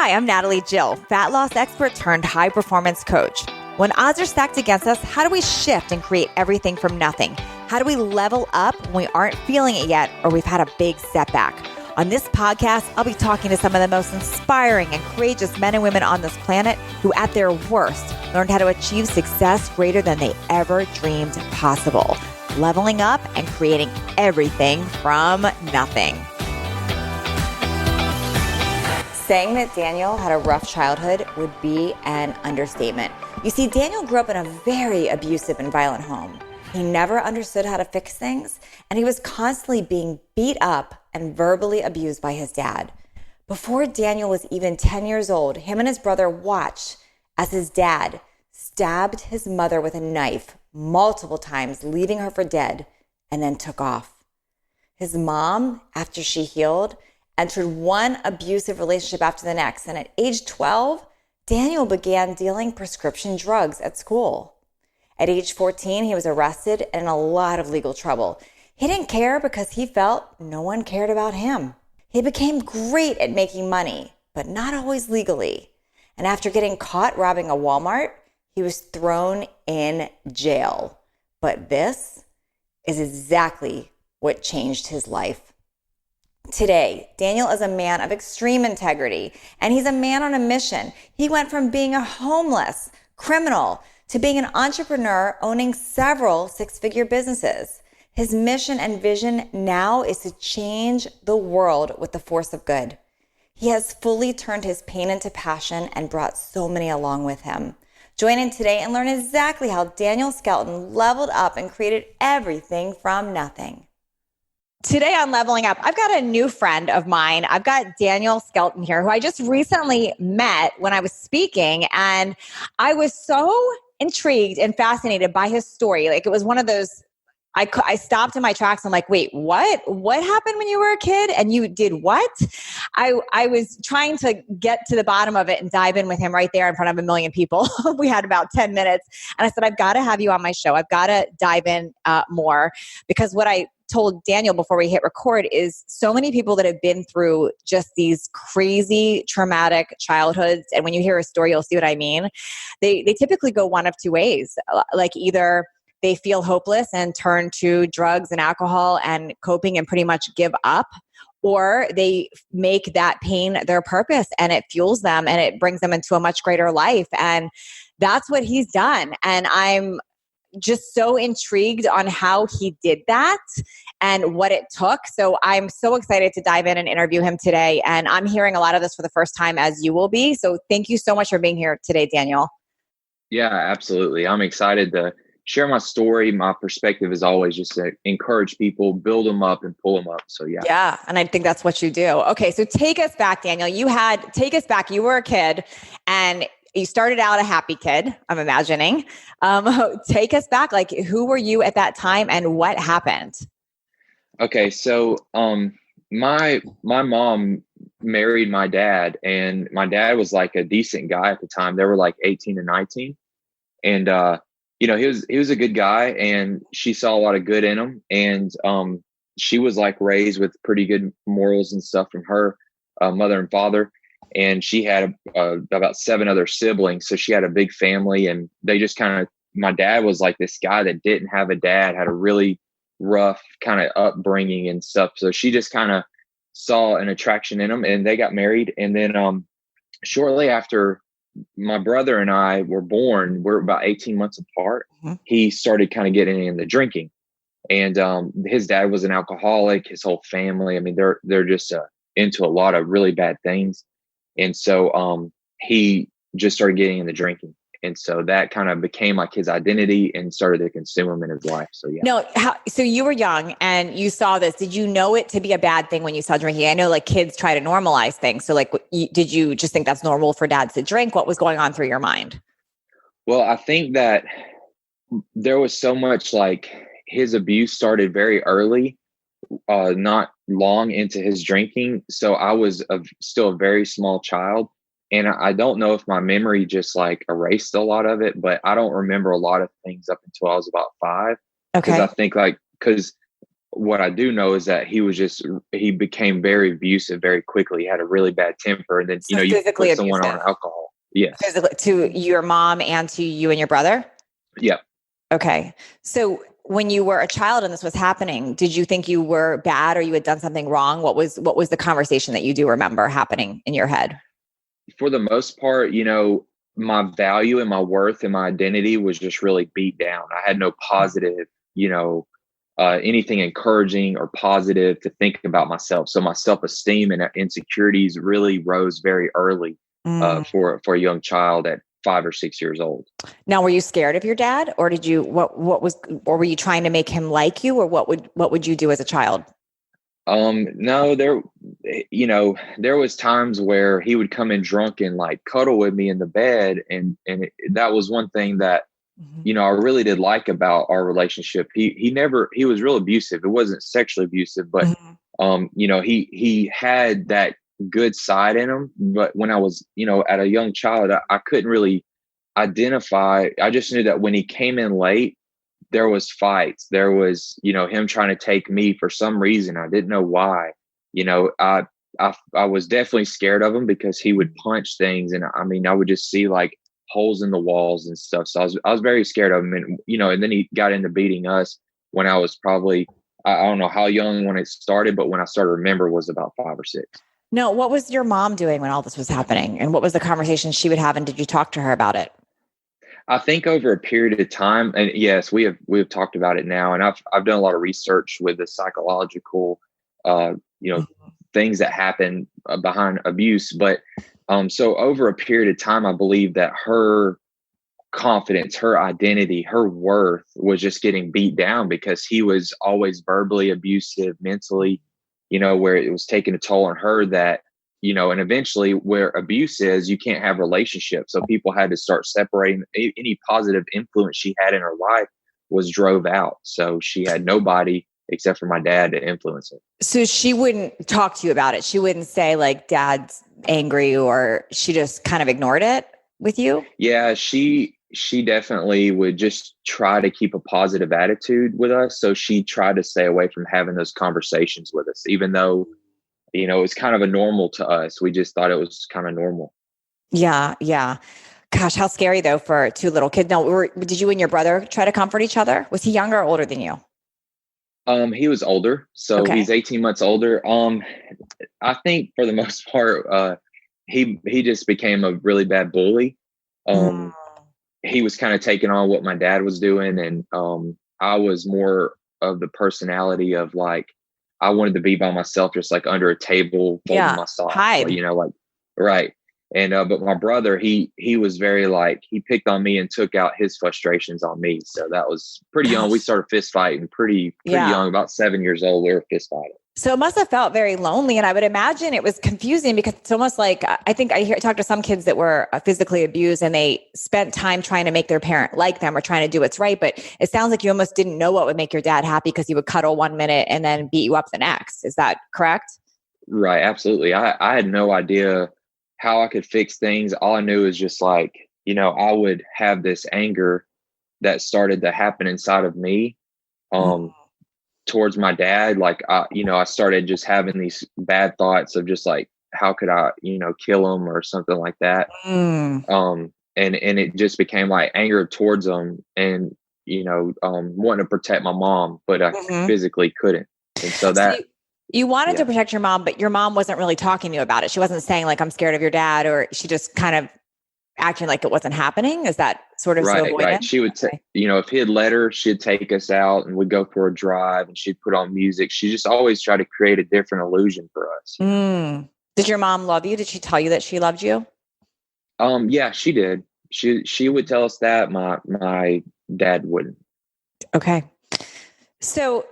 Hi, I'm Natalie Jill, fat loss expert turned high performance coach. When odds are stacked against us, how do we shift and create everything from nothing? How do we level up when we aren't feeling it yet or we've had a big setback? On this podcast, I'll be talking to some of the most inspiring and courageous men and women on this planet who at their worst learned how to achieve success greater than they ever dreamed possible, leveling up and creating everything from nothing. Saying that Daniel had a rough childhood would be an understatement. You see, Daniel grew up in a very abusive and violent home. He never understood how to fix things, and he was constantly being beat up and verbally abused by his dad. Before Daniel was even 10 years old, him and his brother watched as his dad stabbed his mother with a knife multiple times, leaving her for dead, and then took off. His mom, after she healed, entered one abusive relationship after the next. And at age 12, Daniel began dealing prescription drugs at school. At age 14, he was arrested and in a lot of legal trouble. He didn't care because he felt no one cared about him. He became great at making money, but not always legally. And after getting caught robbing a Wal Mart, he was thrown in jail. But this is exactly what changed his life. Today, Daniel is a man of extreme integrity, and he's a man on a mission. He went from being a homeless criminal to being an entrepreneur owning several six-figure businesses. His mission and vision now is to change the world with the force of good. He has fully turned his pain into passion and brought so many along with him. Join in today and learn exactly how Daniel Skelton leveled up and created everything from nothing. Today on Leveling Up, I've got a new friend of mine. I've got Daniel Skelton here, who I just recently met when I was speaking. And I was so intrigued and fascinated by his story. Like, it was one of those, I stopped in my tracks. I'm like, wait, what? What happened when you were a kid? And you did what? I was trying to get to the bottom of it and dive in with him right there in front of a million people. We had about 10 minutes. And I said, I've got to have you on my show. I've got to dive in more, because what I told Daniel before we hit record is so many people that have been through just these crazy traumatic childhoods. And when you hear a story, you'll see what I mean. They typically go one of two ways. Like, either they feel hopeless and turn to drugs and alcohol and coping and pretty much give up, or they make that pain their purpose and it fuels them and it brings them into a much greater life. And that's what he's done. And I'm just so intrigued on how he did that and what it took. So I'm so excited to dive in and interview him today. And I'm hearing a lot of this for the first time, as you will be. So thank you so much for being here today, Daniel. Yeah, absolutely. I'm excited to share my story. My perspective is always just to encourage people, build them up and pull them up. So yeah. Yeah. And I think that's what you do. Okay. So take us back, Daniel. Take us back. You were a kid and you started out a happy kid, I'm imagining. Take us back. Like, who were you at that time and what happened? Okay. So, my mom married my dad, and my dad was like a decent guy at the time. They were like 18 and 19. And, he was a good guy, and she saw a lot of good in him. And, she was like raised with pretty good morals and stuff from her mother and father. And she had about 7 other siblings. So she had a big family, and they just my dad was like this guy that didn't have a dad, had a really rough kind of upbringing and stuff. So she just kind of saw an attraction in him, and they got married. And then shortly after my brother and I were born, we're about 18 months apart. Mm-hmm. He started kind of getting into drinking, and his dad was an alcoholic, his whole family. I mean, they're just into a lot of really bad things. And so he just started getting into drinking. And so that kind of became like his identity and started to consume him in his life. So yeah. No, so you were young and you saw this. Did you know it to be a bad thing when you saw drinking? I know like kids try to normalize things. So like, did you just think that's normal for dads to drink? What was going on through your mind? Well, I think that there was so much, like, his abuse started very early, not long into his drinking. So I was still a very small child. And I don't know if my memory just like erased a lot of it, but I don't remember a lot of things up until I was about 5. Okay. Because I think because what I do know is that he became very abusive very quickly. He had a really bad temper. And then, So you physically put someone abusive. on alcohol. Yes. Physically to your mom and to you and your brother? Yeah. Okay. So when you were a child and this was happening, did you think you were bad or you had done something wrong? What was the conversation that you do remember happening in your head? For the most part, my value and my worth and my identity was just really beat down. I had no positive, anything encouraging or positive to think about myself. So my self-esteem and insecurities really rose very early Mm. for a young child at 5 or 6 years old. Now, were you scared of your dad, or did you or were you trying to make him like you, or what would you do as a child? No, there was times where he would come in drunk and like cuddle with me in the bed. That was one thing that, I really did like about our relationship. He was real abusive. It wasn't sexually abusive, but, he had that good side in him. But when I was, at a young child, I couldn't really identify. I just knew that when he came in late, there was fights. There was, him trying to take me for some reason. I didn't know why. I was definitely scared of him because he would punch things, and I mean, I would just see like holes in the walls and stuff. So I was very scared of him, and and then he got into beating us when I was probably I don't know how young when it started, but when I started to remember was about 5 or 6. No, what was your mom doing when all this was happening, and what was the conversation she would have, and did you talk to her about it? I think over a period of time, and yes, we have talked about it now, and I've done a lot of research with the psychological, uh, you know, things that happen behind abuse. But so over a period of time, I believe that her confidence, her identity, her worth was just getting beat down because he was always verbally abusive, mentally, where it was taking a toll on her that and eventually where abuse is, you can't have relationships. So people had to start separating. Any positive influence she had in her life was drove out. So she had nobody except for my dad to influence it. So she wouldn't talk to you about it. She wouldn't say like dad's angry, or she just kind of ignored it with you? Yeah, she definitely would just try to keep a positive attitude with us. So she tried to stay away from having those conversations with us, even though it was kind of a normal to us. We just thought it was kind of normal. Yeah, yeah. Gosh, how scary though for two little kids. Now, did you and your brother try to comfort each other? Was he younger or older than you? He was older, so Okay. he's 18 months older. I think for the most part, he just became a really bad bully. Mm. He was kind of taking on what my dad was doing, and I was more of the personality of like I wanted to be by myself, just like under a table, folding Yeah. my socks, Hide. like right. And but my brother, he was very like he picked on me and took out his frustrations on me. So that was pretty young. We Gosh. started fist fighting pretty Yeah. young, about 7 years old. We were fist fighting. So it must have felt very lonely. And I would imagine it was confusing because it's almost like, I think I talk to some kids that were physically abused and they spent time trying to make their parent like them or trying to do what's right. But it sounds like you almost didn't know what would make your dad happy because he would cuddle 1 minute and then beat you up the next. Is that correct? Right, absolutely. I had no idea how I could fix things. All I knew is just like, I would have this anger that started to happen inside of me. Towards my dad, like I started just having these bad thoughts of just like how could I kill him or something like that. Mm. And it just became like anger towards him, and wanting to protect my mom, but I physically couldn't. And so that you wanted yeah. to protect your mom, but your mom wasn't really talking to you about it. She wasn't saying like, I'm scared of your dad, or she just kind of acting like it wasn't happening. Is that sort of so avoidant? Right. She would, if he'd let her, she'd take us out and we'd go for a drive and she'd put on music. She just always tried to create a different illusion for us. Did your mom love you? Did she tell you that she loved you? Yeah, she did. She would tell us that. My dad wouldn't. Okay. So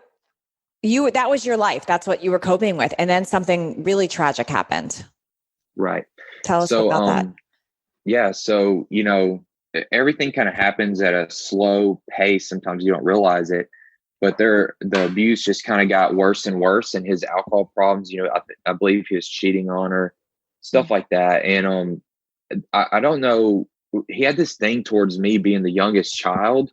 that was your life. That's what you were coping with. And then something really tragic happened. Right. Tell us about that. Yeah. So, everything kind of happens at a slow pace. Sometimes you don't realize it, but the abuse just kind of got worse and worse. And his alcohol problems, I believe he was cheating on her, stuff like that. And I don't know. He had this thing towards me being the youngest child.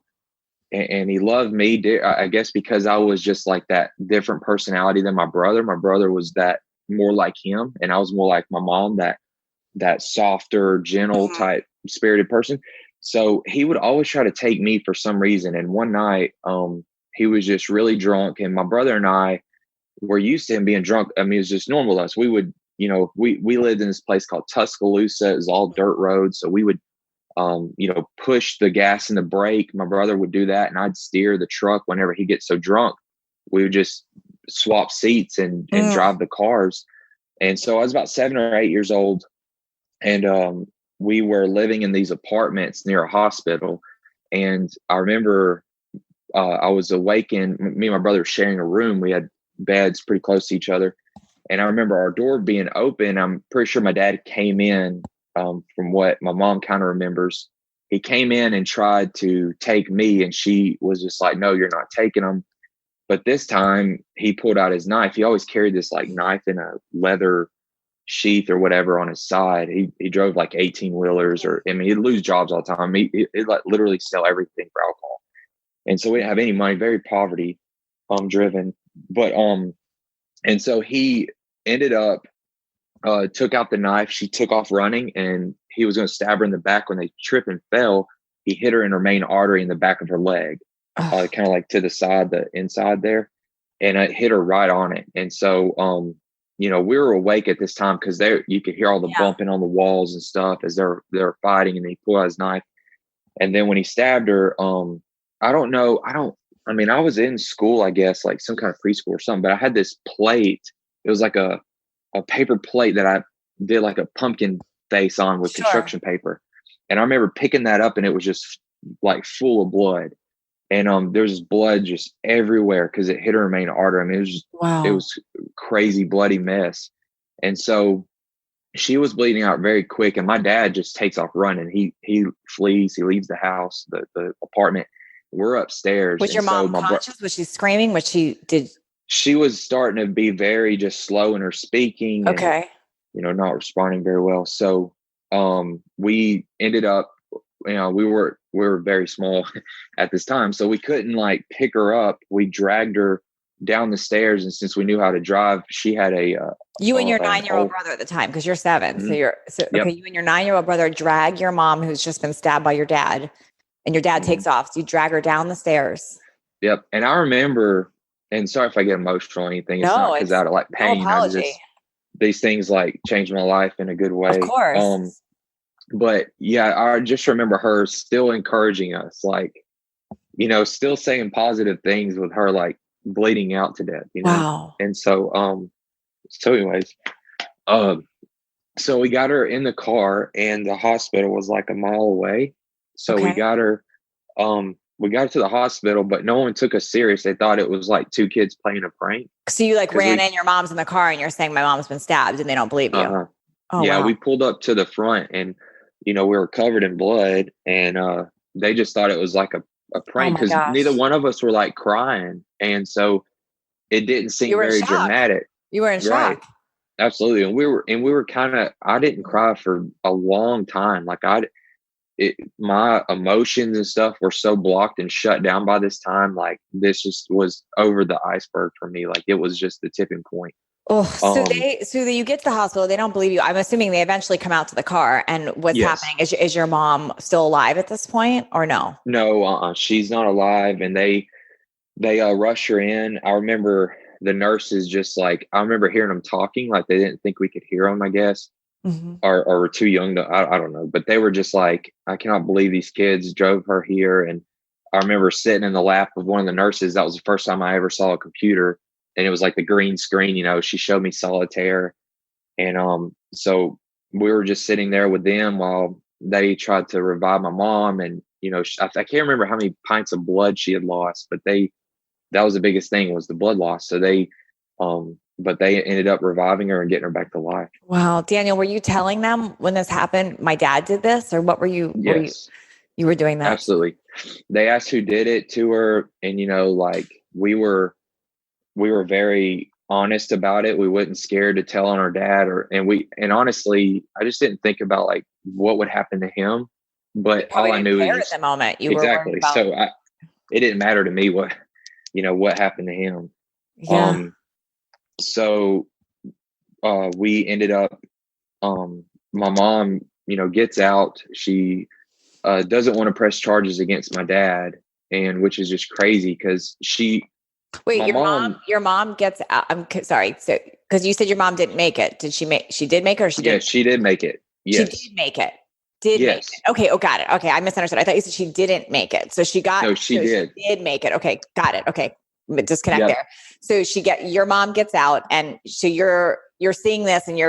and he loved me, I guess, because I was just like that different personality than my brother. My brother was that more like him, and I was more like my mom, that softer, gentle type spirited person. So he would always try to take me for some reason. And one night, he was just really drunk, and my brother and I were used to him being drunk. I mean, it was just normal to us. We would, we lived in this place called Tuscaloosa. It was all dirt roads. So we would, push the gas and the brake. My brother would do that, and I'd steer the truck whenever he gets so drunk. We would just swap seats and drive the cars. And so I was about 7 or 8 years old, and we were living in these apartments near a hospital. And I remember I was awakened. Me and my brother were sharing a room. We had beds pretty close to each other. And I remember our door being open. I'm pretty sure my dad came in, from what my mom kind of remembers. He came in and tried to take me, and she was just like, no, you're not taking him. But this time he pulled out his knife. He always carried this like knife in a leather sheath or whatever on his side. He drove like 18 wheelers, or, I mean, he'd lose jobs all the time. He'd like literally sell everything for alcohol. And so we didn't have any money, very poverty driven. But and so he ended up took out the knife. She took off running, and he was going to stab her in the back. When they tripped and fell, he hit her in her main artery in the back of her leg, kind of like to the side, the inside there, and it hit her right on it. And so we were awake at this time because you could hear all the bumping on the walls and stuff as they're fighting, and he pulled out his knife. And then when he stabbed her, I don't know. I was in school, I guess, like some kind of preschool or something, but I had this plate. It was like a paper plate that I did like a pumpkin face on with construction paper. And I remember picking that up, and it was just like full of blood. And there was blood just everywhere because it hit her main artery. I mean, it was crazy bloody mess. And so she was bleeding out very quick, and my dad just takes off running. He flees, he leaves the house, the apartment. We're upstairs. Was your mom conscious? Was she screaming? She was starting to be very just slow in her speaking. Okay. And, not responding very well. So we ended up, we were very small at this time, so we couldn't like pick her up. We dragged her down the stairs, and since we knew how to drive, she had you and your 9-year-old brother at the time, because you're 7. Mm-hmm. Okay. You and your 9-year-old brother drag your mom, who's just been stabbed by your dad, and your dad takes off. So you drag her down the stairs. Yep. And I remember, and sorry if I get emotional or anything. It's not because out of like pain. No apology. These things like changed my life in a good way. Of course. But yeah, I just remember her still encouraging us, like, still saying positive things with her, like bleeding out to death, Wow. And so, anyways, so we got her in the car, and the hospital was like a mile away. So we got her to the hospital, but no one took us serious. They thought it was like 2 kids playing a prank. So you ran in, your mom's in the car, and you're saying my mom's been stabbed, and they don't believe you. Oh, wow. We pulled up to the front, and we were covered in blood, and they just thought it was like a prank because neither one of us were like crying, and so it didn't seem very dramatic. You were in shock. Absolutely. And we were kind of, I didn't cry for a long time. Like my emotions and stuff were so blocked and shut down by this time. Like this just was over the iceberg for me. Like it was just the tipping point. Oh, so you get to the hospital, they don't believe you. I'm assuming they eventually come out to the car, and what's happening is your mom still alive at this point, or no? No, she's not alive. And they rush her in. I remember the nurses just like, I remember hearing them talking, like they didn't think we could hear them, I guess. Mm-hmm. Or were too young to, I don't know, but they were just like, I cannot believe these kids drove her here. And I remember sitting in the lap of one of the nurses. That was the first time I ever saw a computer, and it was like the green screen, she showed me solitaire. And so we were just sitting there with them while they tried to revive my mom. And I can't remember how many pints of blood she had lost, but that was the biggest thing, was the blood loss. So but they ended up reviving her and getting her back to life. Wow. Daniel, were you telling them when this happened, my dad did this, or what were you? Yes. You were doing that? Absolutely. They asked who did it to her. And, like we were very honest about it. We wasn't scared to tell on our dad, and honestly, I just didn't think about like what would happen to him. But all I knew is at the moment. You exactly. Were about- so it didn't matter to me what happened to him. Yeah. So we ended up, my mom, gets out. She doesn't want to press charges against my dad, and which is just crazy because Wait, my mom, your mom gets out. Sorry. So, because you said your mom didn't make it. She did make it or she yeah, didn't? she did make it. She Yes. did make it. Did make Yes. it. Okay. Oh, got it. Okay. I misunderstood. I thought you said she didn't make it. So No, she did. She did make it. Okay. Got it. Okay. Disconnect Yep. there. So your mom gets out, and so you're seeing this, and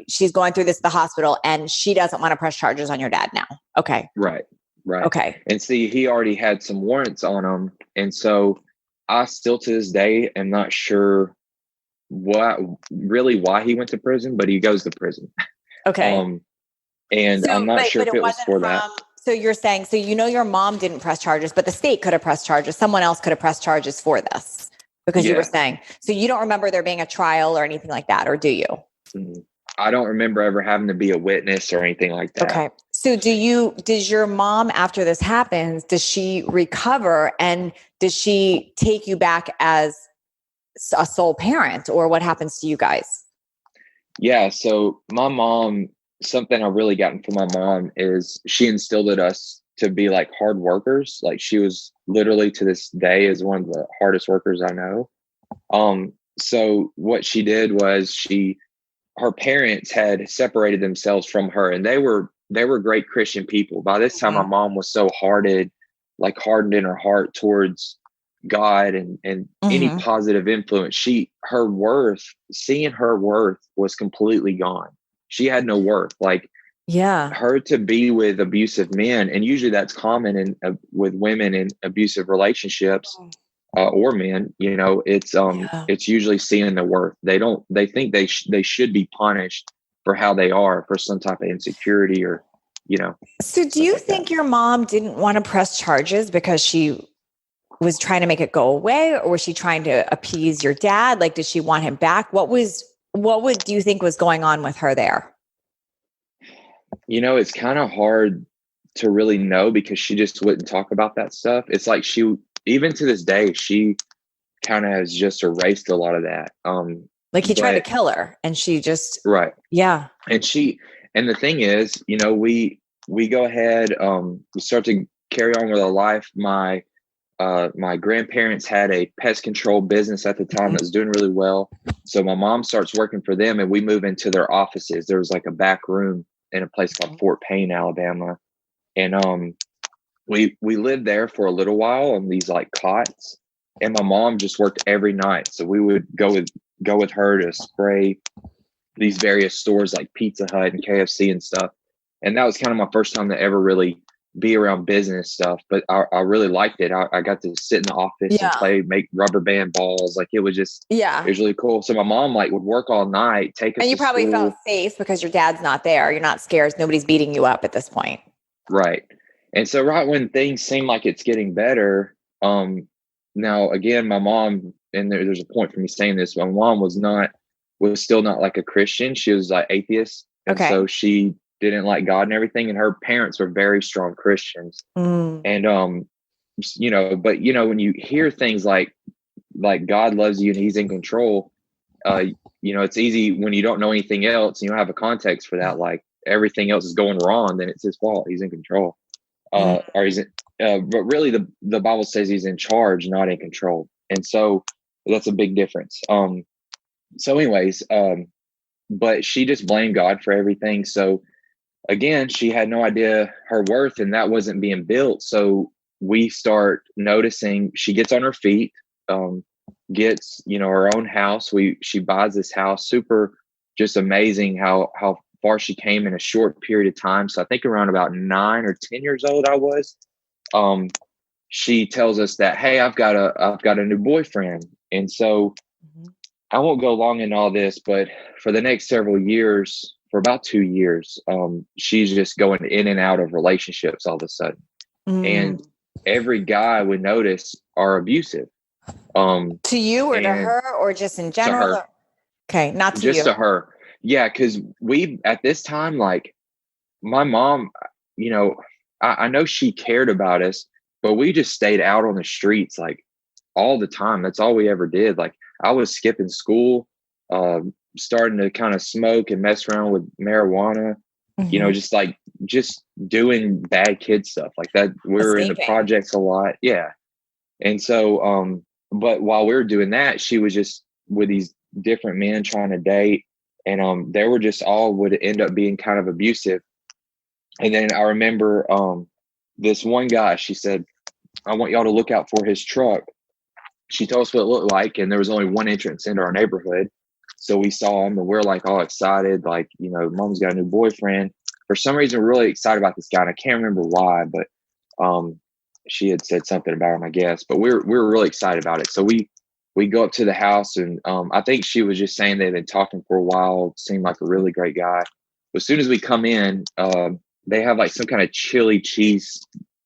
she's going through this at the hospital, and she doesn't want to press charges on your dad now. Okay. Right. Okay. And see, he already had some warrants on him. And so I still to this day am not sure why he went to prison, but he goes to prison. Okay. And I'm not sure if it it was wasn't for that. So you're saying, your mom didn't press charges, but the state could have pressed charges. Someone else could have pressed charges for this because you were saying, so you don't remember there being a trial or anything like that, or do you? I don't remember ever having to be a witness or anything like that. Okay. So does your mom, after this happens, does she recover, and does she take you back as a sole parent, or what happens to you guys? Yeah. So my mom, something I really gotten from my mom is she instilled in us to be like hard workers. Like she was literally to this day is one of the hardest workers I know. So what she did was her parents had separated themselves from her, and they were great Christian people. By this time, my mom was so hardened in her heart towards God and any positive influence. Seeing her worth was completely gone. She had no worth. Like, her to be with abusive men, and usually that's common with women in abusive relationships. Or men, it's usually seeing the worth. They think they should be punished for how they are, for some type of insecurity or, So do you think your mom didn't want to press charges because she was trying to make it go away, or was she trying to appease your dad? Like, did she want him back? What do you think was going on with her there? It's kind of hard to really know because she just wouldn't talk about that stuff. It's like even to this day, she kind of has just erased a lot of that. Like he tried to kill her, and she just yeah. And the thing is, we go ahead, we start to carry on with our life. My grandparents had a pest control business at the time that was doing really well. So my mom starts working for them, and we move into their offices. There was like a back room in a place called Fort Payne, Alabama, and we lived there for a little while on these like cots, and my mom just worked every night. So we would go with her to spray these various stores like Pizza Hut and KFC and stuff. And that was kind of my first time to ever really be around business stuff. But I really liked it. I got to sit in the office and make rubber band balls. Like it was it was really cool. So my mom would work all night, take us. And you probably school. felt safe because your dad's not there. You're not scared. Nobody's beating you up at this point. Right. And so right when things seem like it's getting better, now again, my mom, and there's a point for me saying this, my mom was still not like a Christian. She was like atheist. And so she didn't like God and everything. And her parents were very strong Christians. And, but when you hear things like God loves you and he's in control, it's easy when you don't know anything else and you don't have a context for that, like everything else is going wrong, then it's his fault. He's in control. Or he's but really the Bible says he's in charge, not in control. And so that's a big difference. So anyways, but she just blamed God for everything. So again, she had no idea her worth, and that wasn't being built. So we start noticing she gets on her feet, gets, her own house. She buys this house. Super, just amazing how far she came in a short period of time. So I think around about 9 or 10 years old I was. She tells us that, hey, I've got a new boyfriend. And so I won't go long in all this, but for the next several years, for about 2 years, she's just going in and out of relationships all of a sudden. And every guy we notice are abusive. To you or to her, or just in general? To her. Okay, not to just you. To her. Yeah, because we, at this time, like my mom, I know she cared about us, but we just stayed out on the streets like all the time. That's all we ever did. Like I was skipping school, starting to kind of smoke and mess around with marijuana, Mm-hmm. just doing bad kid stuff like that. We were in the Escaping. projects a lot. Yeah. And so, but while we were doing that, she was just with these different men trying to date. And they were just all would end up being kind of abusive. And then I remember this one guy, she said, I want y'all to look out for his truck. She told us what it looked like, and there was only one entrance into our neighborhood. So we saw him and we're like all excited, like, mom's got a new boyfriend. For some reason, we're really excited about this guy. And I can't remember why, but she had said something about him, I guess. But we were really excited about it. So we go up to the house, and I think she was just saying they'd been talking for a while. Seemed like a really great guy. As soon as we come in, they have like some kind of chili cheese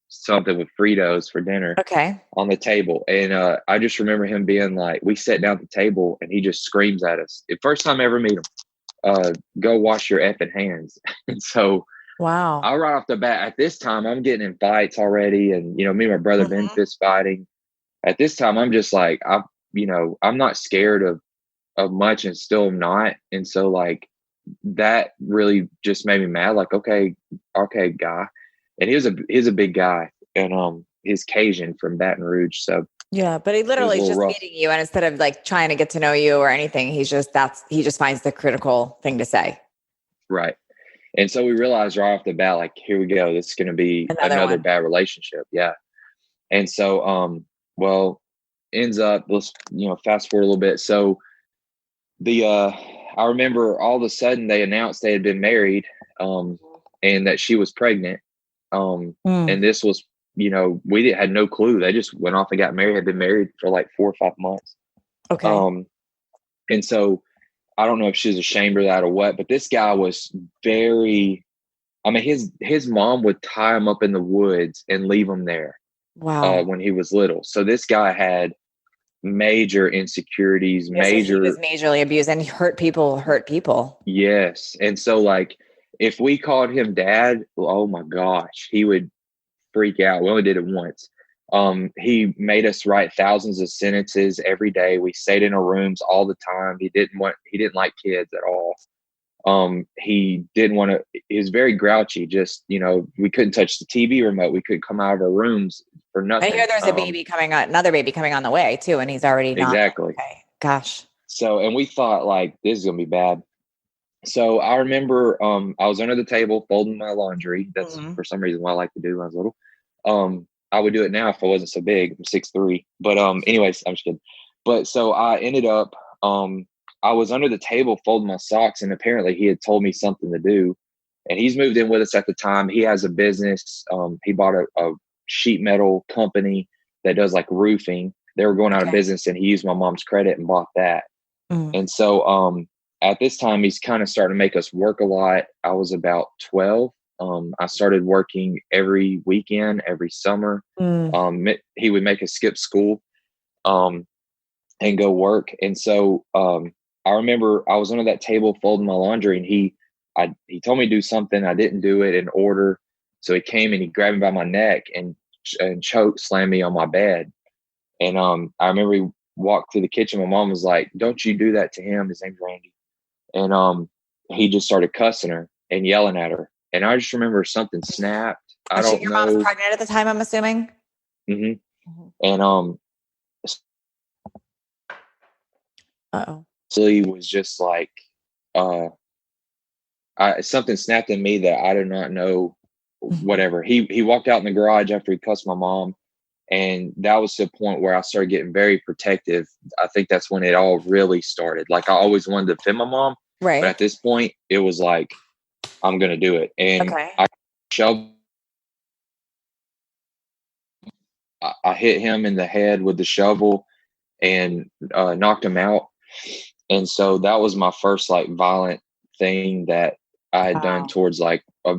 something with Fritos for dinner Okay. on the table. And I just remember him being like, we sat down at the table and he just screams at us. The first time I ever meet him, go wash your effing hands. And so Wow. I right off the bat, at this time, I'm getting in fights already. And, me and my brother been Mm-hmm. fist fighting. At this time, I'm just like, I'm not scared of much and still am not. And so like that really just made me mad. Like, okay, guy. And he's a big guy, and he's Cajun from Baton Rouge, so Yeah, but he it was a literally is little just rough. meeting you, and instead of like trying to get to know you or anything, he just finds the critical thing to say. Right. And so we realized right off the bat, like, here we go. This is going to be Another another one. bad relationship. Yeah. And so, well, ends up, let's, fast forward a little bit. So I remember all of a sudden they announced they had been married, and that she was pregnant. And this was, had no clue. They just went off and got married, had been married for like 4 or 5 months. Okay. Um, and so I don't know if she's ashamed of that or what, but this guy was very, I mean, his mom would tie him up in the woods and leave him there Wow. when he was little. So this guy had major insecurities, Yeah, so he was major, majorly abused, and hurt people hurt people. yes. And so like, if we called him dad, oh my gosh, he would freak out. We only did it once. He made us write thousands of sentences every day. We stayed in our rooms all the time. He didn't like kids at all. He didn't want to, he was very grouchy. Just, we couldn't touch the TV remote. We couldn't come out of our rooms for I nothing. hear there's another baby coming on the way too, and he's already not Exactly. okay. Gosh. So, and we thought like, this is going to be bad. So I remember, I was under the table folding my laundry. That's Mhm. for some reason what I like to do when I was little. I would do it now if I wasn't so big. I'm 6'3". But anyways, I'm just kidding. But so I ended up, I was under the table folding my socks, and apparently he had told me something to do. And he's moved in with us at the time. He has a business. He bought a sheet metal company that does like roofing. They were going out of Okay. business, and he used my mom's credit and bought that. Mm. And so at this time, he's kind of starting to make us work a lot. I was about 12. I started working every weekend, every summer. Mm. He would make us skip school and go work. And so I remember I was under that table folding my laundry, and he told me to do something. I didn't do it in order. So he came and he grabbed me by my neck and choke slammed me on my bed. And I remember he walked to the kitchen. My mom was like, "Don't you do that to him. His name's Randy." And he just started cussing her and yelling at her. And I just remember something snapped. I don't Your mom's know. pregnant at the time, I'm assuming. hmm Mhm. And Uh-oh. so he was just like, something snapped in me that I did not know. Mhm. Whatever. He walked out in the garage after he cussed my mom, and that was the point where I started getting very protective. I think that's when it all really started. Like I always wanted to defend my mom, but Right. at this point, it was like, I'm gonna do it. And Okay. I hit him in the head with the shovel and knocked him out. And so that was my first like violent thing that I had done Wow. towards like a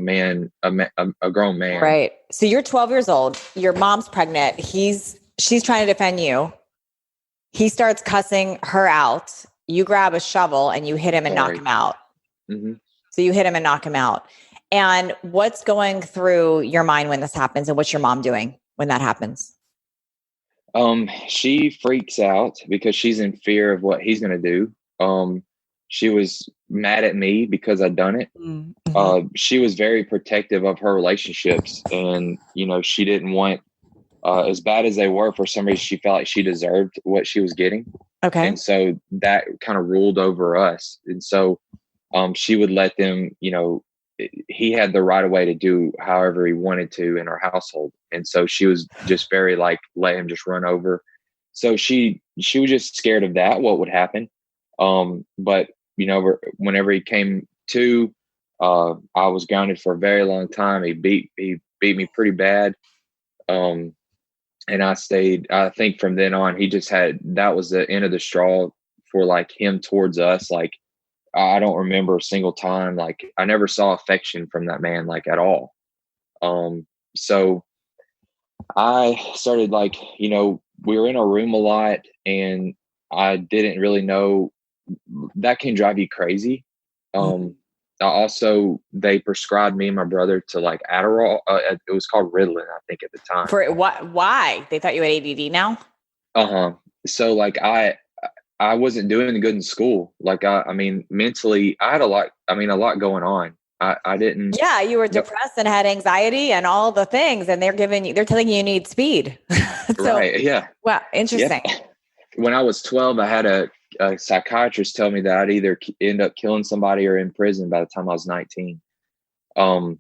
grown man. Right. So you're 12 years old. Your mom's pregnant. She's trying to defend you. He starts cussing her out. You grab a shovel and you hit him and knock him out. Mm-hmm. So you hit him and knock him out. And what's going through your mind when this happens, and what's your mom doing? when that happens? She freaks out because she's in fear of what he's going to do. She was mad at me because I'd done it. Mm-hmm. She was very protective of her relationships, and she didn't want, as bad as they were, for some reason she felt like she deserved what she was getting. Okay. And so that kind of ruled over us. And so she would let them, he had the right of way to do however he wanted to in our household. And so she was just very like, let him just run over. So she was just scared of that, what would happen. But whenever he came to, I was grounded for a very long time. He beat me pretty bad. And I stayed. I think from then on, that was the end of the straw for like him towards us. Like, I don't remember a single time. Like, I never saw affection from that man, like, at all. So I started, like, we were in a room a lot, and I didn't really know. That can drive you crazy. They prescribed me and my brother to like Adderall. It was called Ritalin, I think, at the time. For what? Why? They thought you had ADD now? So like I wasn't doing good in school. Like I mean, mentally, I had a lot going on. I didn't. Yeah, you were depressed and had anxiety and all the things, and they're telling you need speed. So, right? Yeah. Wow, interesting. Yeah. When I was 12, I had a psychiatrist tell me that I'd either end up killing somebody or in prison by the time I was 19. So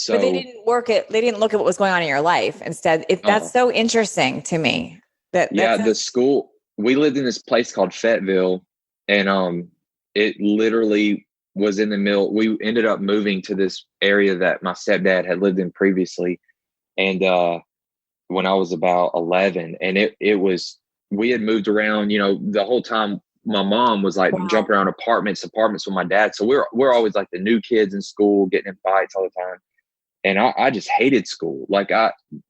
but they didn't look at what was going on in your life. Instead, that's so interesting to me. The school, we lived in this place called Fayetteville, and it literally was in the middle. We ended up moving to this area that my stepdad had lived in previously. And when I was about 11, and we had moved around, the whole time. My mom was like jumping around apartments with my dad. So we're always like the new kids in school, getting in fights all the time. And I just hated school. Like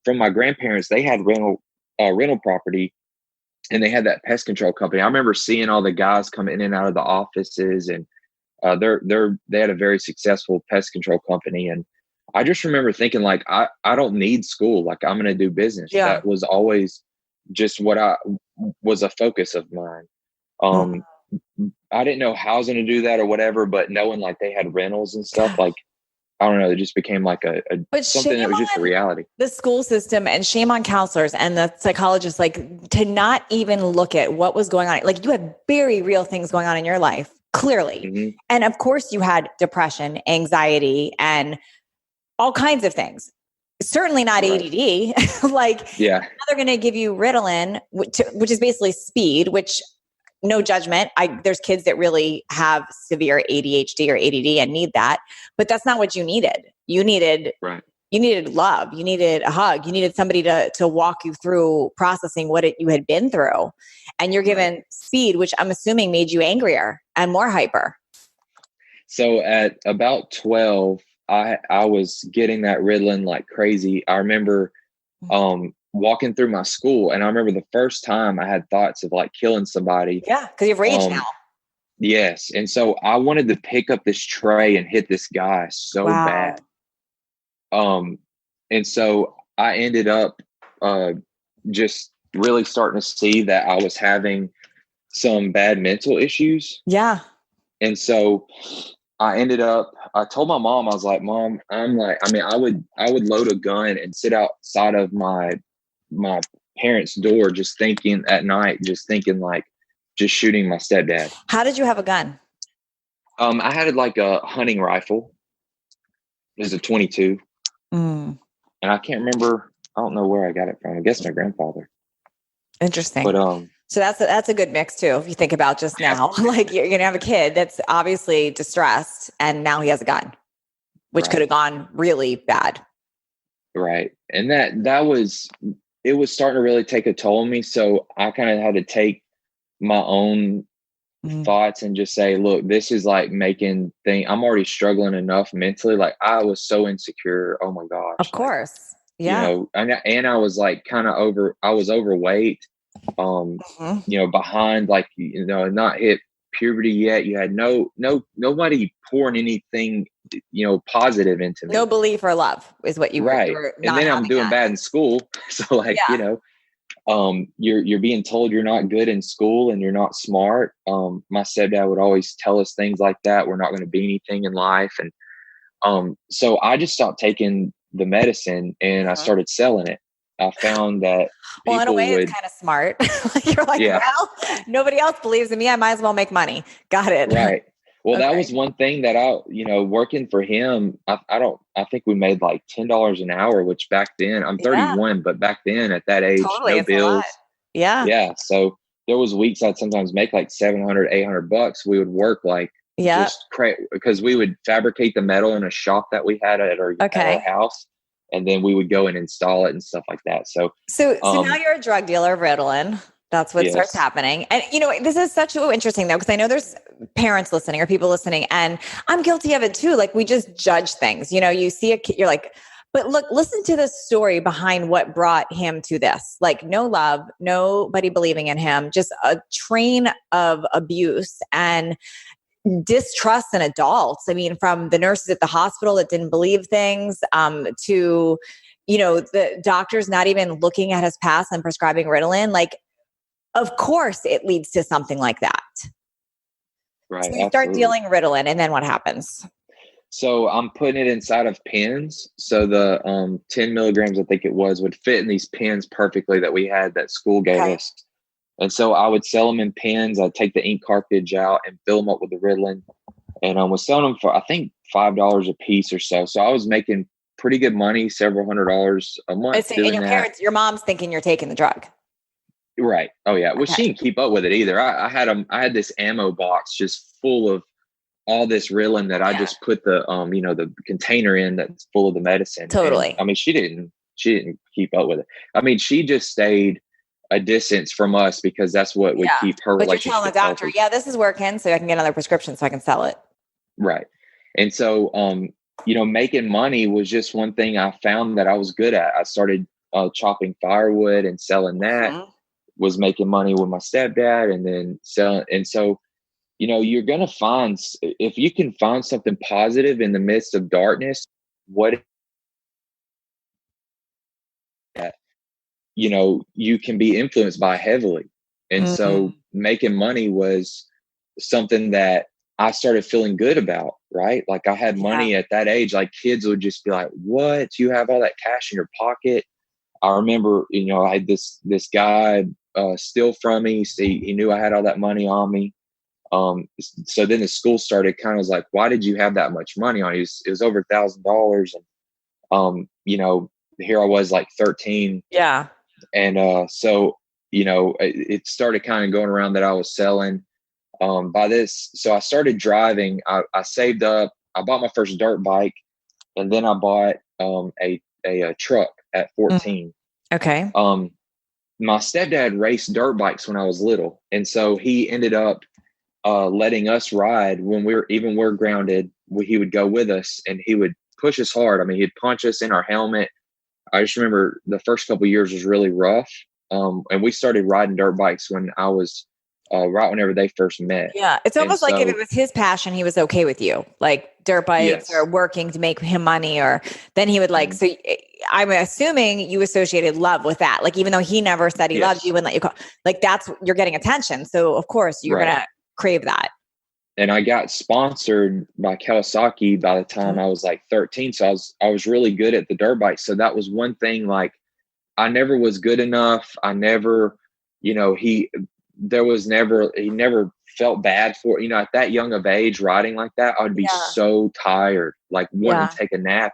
from my grandparents, they had rental property, and they had that pest control company. I remember seeing all the guys come in and out of the offices, and they had a very successful pest control company. And I just remember thinking, like, I don't need school. Like, I'm going to do business. Yeah. That was always just what was a focus of mine. I didn't know how I was going to do that or whatever, but knowing like they had rentals and stuff, like, I don't know, it just became like something that was just a reality. The school system, and shame on counselors and the psychologists, like, to not even look at what was going on. Like, you had very real things going on in your life, clearly. Mm-hmm. And of course you had depression, anxiety, and all kinds of things. Certainly not ADD. Like, yeah, now they're going to give you Ritalin, which is basically speed, which, no judgment. There's kids that really have severe ADHD or ADD and need that, but that's not what you needed. You needed love. You needed a hug. You needed somebody to walk you through processing what you had been through. And you're given speed, which I'm assuming made you angrier and more hyper. So at about 12, I was getting that Ritalin like crazy. I remember, walking through my school, and I remember the first time I had thoughts of like killing somebody. Yeah, because you have rage now. Yes. And so I wanted to pick up this tray and hit this guy so bad. And so I ended up just really starting to see that I was having some bad mental issues. Yeah. And so I told my mom, I was like, Mom, I would load a gun and sit outside of my parents' door, just thinking like just shooting my stepdad. How did you have a gun? I had like a hunting rifle. It was a 22. And I can't remember. I don't know where I got it from. I guess my grandfather. Interesting. But so that's a good mix too. If you think about just now, like, you're going to have a kid that's obviously distressed, and now he has a gun, which could have gone really bad. Right. And it was starting to really take a toll on me. So I kind of had to take my own thoughts and just say, look, this is like I'm already struggling enough mentally. Like, I was so insecure. Oh my gosh. Of course. Yeah. And I was like I was overweight, behind, like, not hit puberty yet. You had nobody pouring anything positive into No me. belief or love is what you Right. were And not then I'm having doing that. bad in school. So like, Yeah. you're being told you're not good in school and you're not smart. My stepdad would always tell us things like that. We're not going to be anything in life. And so I just stopped taking the medicine and I Mhm. started selling it. I found that Well, in a people way, it's would, kind of smart. You're like, yeah, well, nobody else believes in me. I might as well make money. Got it. right. Well, that Okay. was one thing that working for him, I think we made like $10 an hour, which back then I'm Yeah, 31, but back then at that age, totally. no It's a lot. bills. Yeah. Yeah. So there was weeks I'd sometimes make like 700, $800. We would work like Yeah. just because we would fabricate the metal in a shop that we had at our Okay. house. And then we would go and install it and stuff like that. So, So now um, you're a drug dealer of Ritalin. That's what starts yes. happening. And this is such interesting though, because I know there's parents listening or people listening, and I'm guilty of it too. Like we just judge things. You see a kid, you're like, but look, listen to the story behind what brought him to this. Like no love, nobody believing in him, just a train of abuse and distrust in adults. I mean, from the nurses at the hospital that didn't believe things, to the doctors not even looking at his past and prescribing Ritalin. Like, of course, it leads to something like that. Right. So you start Absolutely. dealing Ritalin, and then what happens? So I'm putting it inside of pens. So the 10 milligrams, I think it was, would fit in these pens perfectly that we had that school gave Okay. us. And so I would sell them in pens. I'd take the ink cartridge out and fill them up with the Ritalin. And I was selling them for, I think, $5 a piece or so. So I was making pretty good money, several $100s a month And doing that. your mom's thinking you're taking the drug. Right. Oh yeah. Well, Okay. she didn't keep up with it either. I had this ammo box just full of all this Ritalin that I Yeah. just put the container in that's full of the medicine. And Totally. I mean, she didn't keep up with it. I mean, she just stayed a distance from us because that's what would Yeah. keep her But you're telling the relationship doctor, healthy. yeah, this is working, so I can get another prescription so I can sell it. Right. And so, making money was just one thing I found that I was good at. I started chopping firewood and selling that, Mhm. was making money with my stepdad and then selling. And so, you're going to find, if you can find something positive in the midst of darkness, what, you can be influenced by heavily. And so Mhm. making money was something that I started feeling good about, right? Like I had Yeah. money at that age, like kids would just be like, what? You have all that cash in your pocket? I remember, I had this guy steal from me. See, he knew I had all that money on me. So then the school started kind of was like, why did you have that much money on you? It was over $1,000. And, here I was like 13. Yeah. And so, it started kind of going around that I was selling by this. So I started driving. I saved up. I bought my first dirt bike. And then I bought a truck at Mm. 14. Okay. My stepdad raced dirt bikes when I was little. And so he ended up letting us ride when we're grounded. He would go with us and he would push us hard. I mean, he'd punch us in our helmet. I just remember the first couple of years was really rough. And we started riding dirt bikes when I was right whenever they first met. Yeah. It's And almost like if it so, was his passion, he was okay with you, like dirt bikes or yes, working to make him money, or then he would like, mhm, so I'm assuming you associated love with that. Like, even though he never said he loved yes, you and let you call, like you're getting attention. So of course you're going right. to crave that. And I got sponsored by Kawasaki by the time Mhm. I was like 13. So I was really good at the dirt bike. So that was one thing. Like I never was good enough. I never, he never felt bad for, at that young of age riding like that. I would be Yeah. so tired, like wanting Yeah. to take a nap.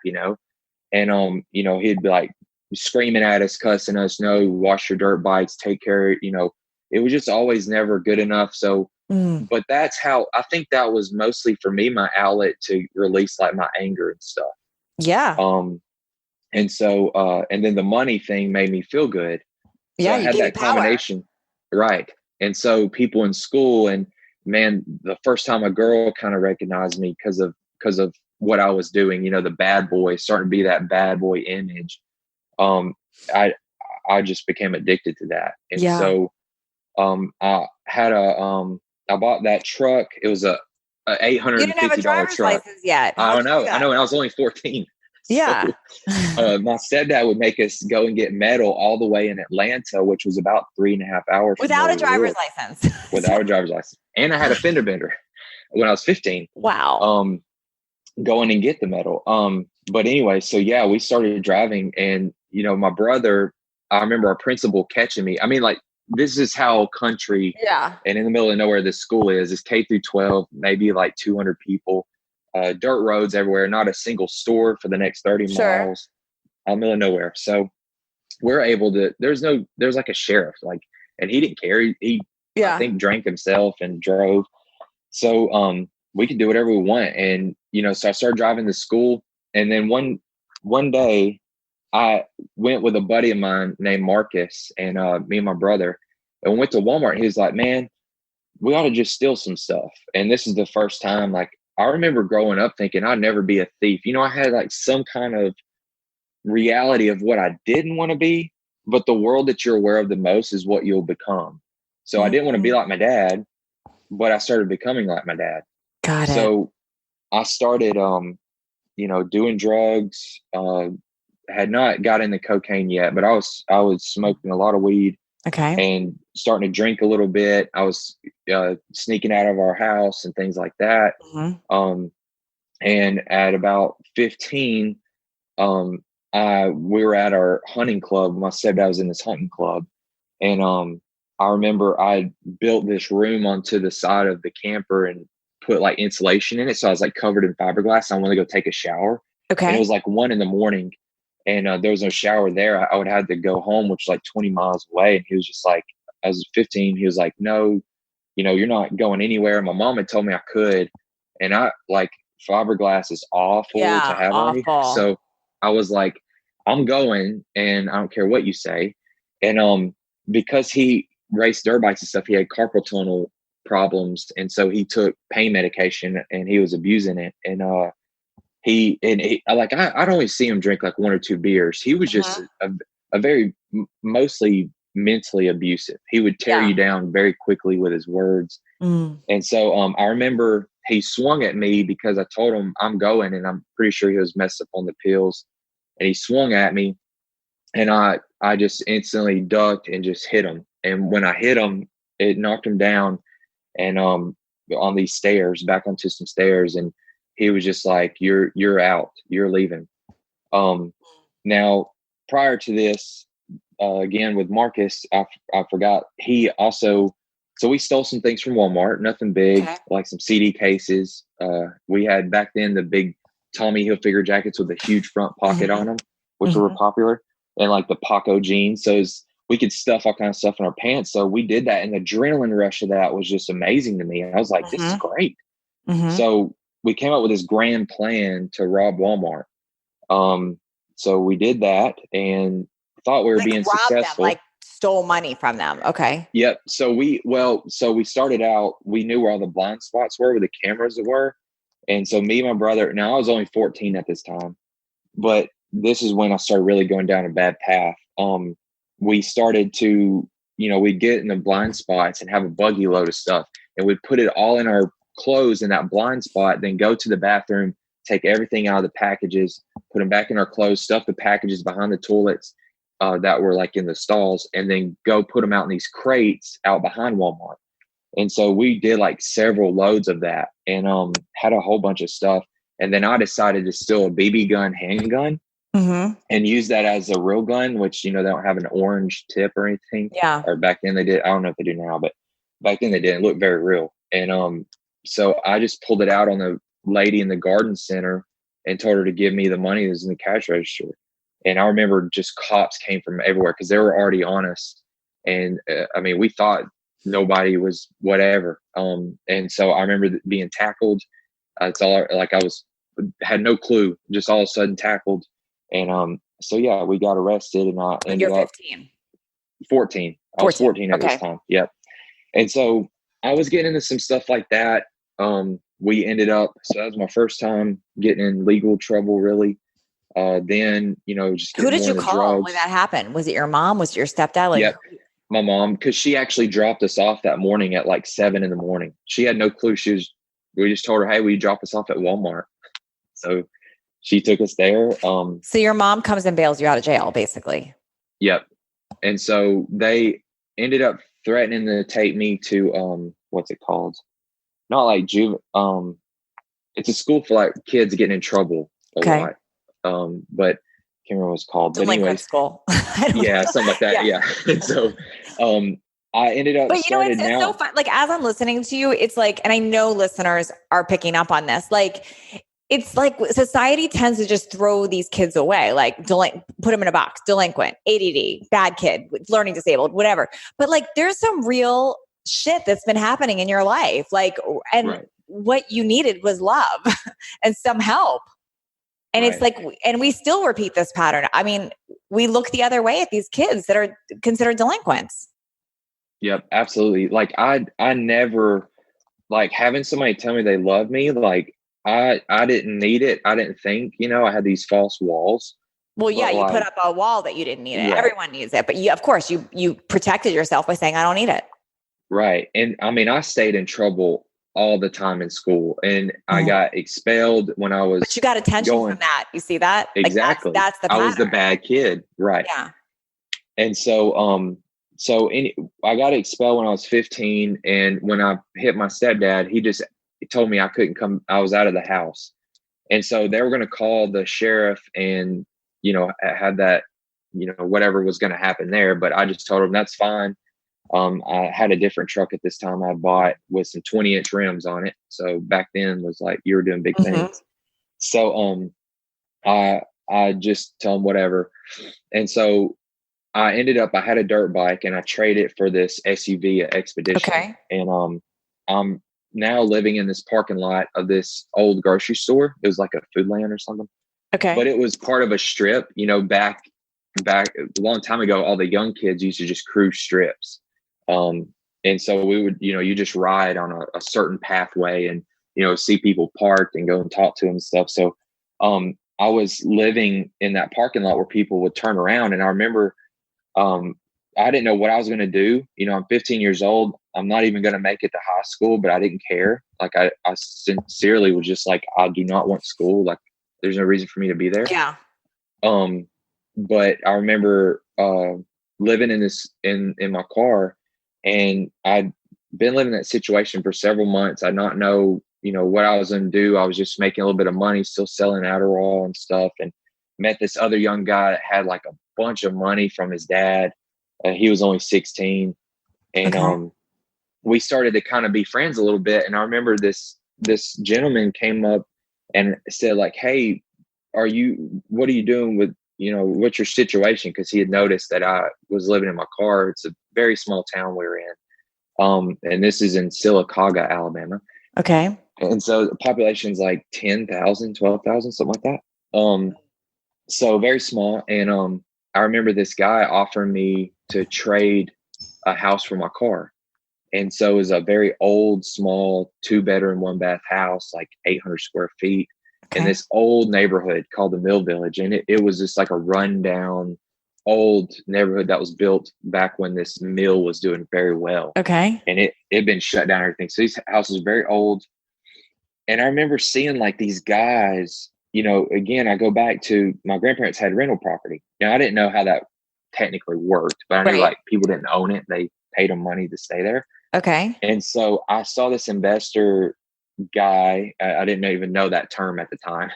And, he'd be like screaming at us, cussing us, no, wash your dirt bikes, take care. It was just always never good enough. So, Mm. but that's how I think that was mostly for me, my outlet to release like my anger and stuff. Yeah. Um, and so, and then the money thing made me feel good. So Yeah. I You had gave you that power. combination. Right. And so people in school and man, the first time a girl kind of recognized me because of what I was doing, the bad boy, starting to be that bad boy image. Um, I, I just became addicted to that. And Yeah. so, I bought that truck. It was a eight hundred You and didn't have a fifty dollar driver's truck. license yet. I How'd don't you do know. I that? know. And I was only 14. So Yeah. my stepdad would make us go and get metal all the way in Atlanta, which was about 3.5 hours from Without where a we driver's lived, license. without a driver's license. And I had a fender bender when I was 15. Wow. Going and get the metal. But anyway, so yeah, we started driving, and my brother, I remember our principal catching me. I mean, like, this is how country Yeah. and in the middle of nowhere this school is. It's K through 12, maybe like 200 people, dirt roads everywhere, not a single store for the next 30 Sure. miles, out in the middle of nowhere. So we're able to. There's like a sheriff, like, and he didn't care. He I Yeah. think drank himself and drove. So we could do whatever we want. And so I started driving to school. And then one day I went with a buddy of mine named Marcus, and me and my brother, and we went to Walmart. He was like, man, we ought to just steal some stuff. And this is the first time, like, I remember growing up thinking I'd never be a thief. I had like some kind of reality of what I didn't want to be, but the world that you're aware of the most is what you'll become. So I didn't want to be like my dad, but I started becoming like my dad. Got it. So I started, doing drugs. Had not got into cocaine yet, but I was smoking a lot of weed. Okay. And starting to drink a little bit. I was sneaking out of our house and things like that. Mm-hmm. And at about 15, we were at our hunting club. My stepdad was in this hunting club, and I remember I built this room onto the side of the camper and put like insulation in it, so I was like covered in fiberglass. I wanted to go take a shower, and it was like 1 a.m, and there was no shower there. I would have to go home, which is like 20 miles away. And he was just like, I was 15. He was like, no, you're not going anywhere. My mom had told me I could, and I like fiberglass is awful to have on you. So I was like, I'm going, and I don't care what you say. And because he raced dirt bikes and stuff, he had carpal tunnel problems, and so he took pain medication, and he was abusing it. And he I'd only see him drink like 1 or 2 beers. He was just a very mostly mentally abusive. He would tear you down very quickly with his words. And so I remember he swung at me because I told him I'm going, and I'm pretty sure he was messed up on the pills. And he swung at me, and I just instantly ducked and just hit him. And when I hit him, it knocked him down, and on these stairs, back onto some stairs. And he was just like, you're out, you're leaving. Now, prior to this, again, with Marcus, I forgot, he also, so we stole some things from Walmart, nothing big, like some CD cases. We had back then the big Tommy Hilfiger jackets with a huge front pocket on them, which were popular, and like the Paco jeans. So we could stuff all kinds of stuff in our pants. So we did that, and the adrenaline rush of that was just amazing to me. And I was like, this is great. So we came up with this grand plan to rob Walmart. So we did that and thought we were being successful. Them, like stole money from them. Okay. Yep. So we started out, we knew where all the blind spots were, where the cameras were. And so me and my brother, now I was only 14 at this time, but this is when I started really going down a bad path. We started to, we'd get in the blind spots and have a buggy load of stuff, and we'd put it all in our clothes in that blind spot, then go to the bathroom, take everything out of the packages, put them back in our clothes, stuff the packages behind the toilets that were like in the stalls, and then go put them out in these crates out behind Walmart. And so we did like several loads of that, and had a whole bunch of stuff. And then I decided to steal a BB gun handgun and use that as a real gun, which, they don't have an orange tip or anything. Yeah. Or back then they did. I don't know if they do now, but back then they didn't look very real. And so I just pulled it out on the lady in the garden center and told her to give me the money that was in the cash register. And I remember just cops came from everywhere because they were already on us. And we thought nobody was whatever. And so I remember being tackled. It's all like had no clue, just all of a sudden tackled. And so yeah, we got arrested, and I ended You're up 15. 14. I was 14 at this time. Yep. And so I was getting into some stuff like that. We ended up, so that was my first time getting in legal trouble, really. Then, just who did you call drugs. when that happened? Was it your mom? Was it your stepdad? Like, yep. My mom, because she actually dropped us off that morning at like 7 a.m. She had no clue. She was we just told her, hey, will you drop us off at Wal Mart? So she took us there. So your mom comes and bails you out of jail, basically. Yep. And so they ended up threatening to take me to, what's it called? Not like it's a school for like kids getting in trouble a lot. But I can't remember what it's called. Delinquent but anyways, school. yeah, something like that. Yeah. And so, I ended up. But you know, it's so fun. Like as I'm listening to you, it's like, and I know listeners are picking up on this. Like, it's like society tends to just throw these kids away, like put them in a box, delinquent, ADD, bad kid, learning disabled, whatever. But like, there's some real shit that's been happening in your life. Like, and what you needed was love and some help. And it's like, and we still repeat this pattern. I mean, we look the other way at these kids that are considered delinquents. Yep, absolutely. Like I never, like, having somebody tell me they love me. Like I didn't need it. I didn't think, I had these false walls. Well, yeah, you put up a wall that you didn't need it. Right. Everyone needs it. But of course, you protected yourself by saying, I don't need it. Right. And I mean, I stayed in trouble all the time in school, and I got expelled when I was. But you got attention from that. You see that? Exactly. Like that's the pattern. I was the bad kid. Right. Yeah. And so, I got expelled when I was 15. And when I hit my stepdad, he told me I couldn't come. I was out of the house. And so they were going to call the sheriff and, had that, whatever was going to happen there. But I just told him that's fine. I had a different truck at this time I bought with some 20-inch rims on it. So back then was like, you were doing big things. So, I just tell him whatever. And so I had a dirt bike and I traded it for this SUV, an Expedition. Okay. And, I'm now living in this parking lot of this old grocery store. It was like a Foodland or something. Okay. But it was part of a strip, back a long time ago, all the young kids used to just cruise strips. And so we would, you just ride on a certain pathway and, see people parked and go and talk to them and stuff. So, I was living in that parking lot where people would turn around. And I remember, I didn't know what I was going to do. I'm 15 years old. I'm not even going to make it to high school, but I didn't care. Like I sincerely was just like, I do not want school. Like there's no reason for me to be there. Yeah. But I remember, living in my car, and I'd been living in that situation for several months. I not know, what I was going to do. I was just making a little bit of money, still selling Adderall and stuff, and met this other young guy that had like a bunch of money from his dad. He was only 16. And, we started to kind of be friends a little bit. And I remember this gentleman came up and said like, hey, what are you doing with, what's your situation? Cause he had noticed that I was living in my car. It's a very small town we were in. And this is in Sylacauga, Alabama. Okay. And so the population is like 10,000, 12,000, something like that. So very small. And, I remember this guy offering me to trade a house for my car. And so it was a very old, small 2-bedroom, 1-bath house, like 800 square feet in this old neighborhood called the Mill Village. And it was just like a rundown old neighborhood that was built back when this mill was doing very well. Okay. And it had been shut down and everything. So these houses were very old. And I remember seeing like these guys, again, I go back to my grandparents had rental property. Now I didn't know how that technically worked, but I knew like people didn't own it. They paid them money to stay there. Okay. And so I saw this investor guy. I didn't even know that term at the time.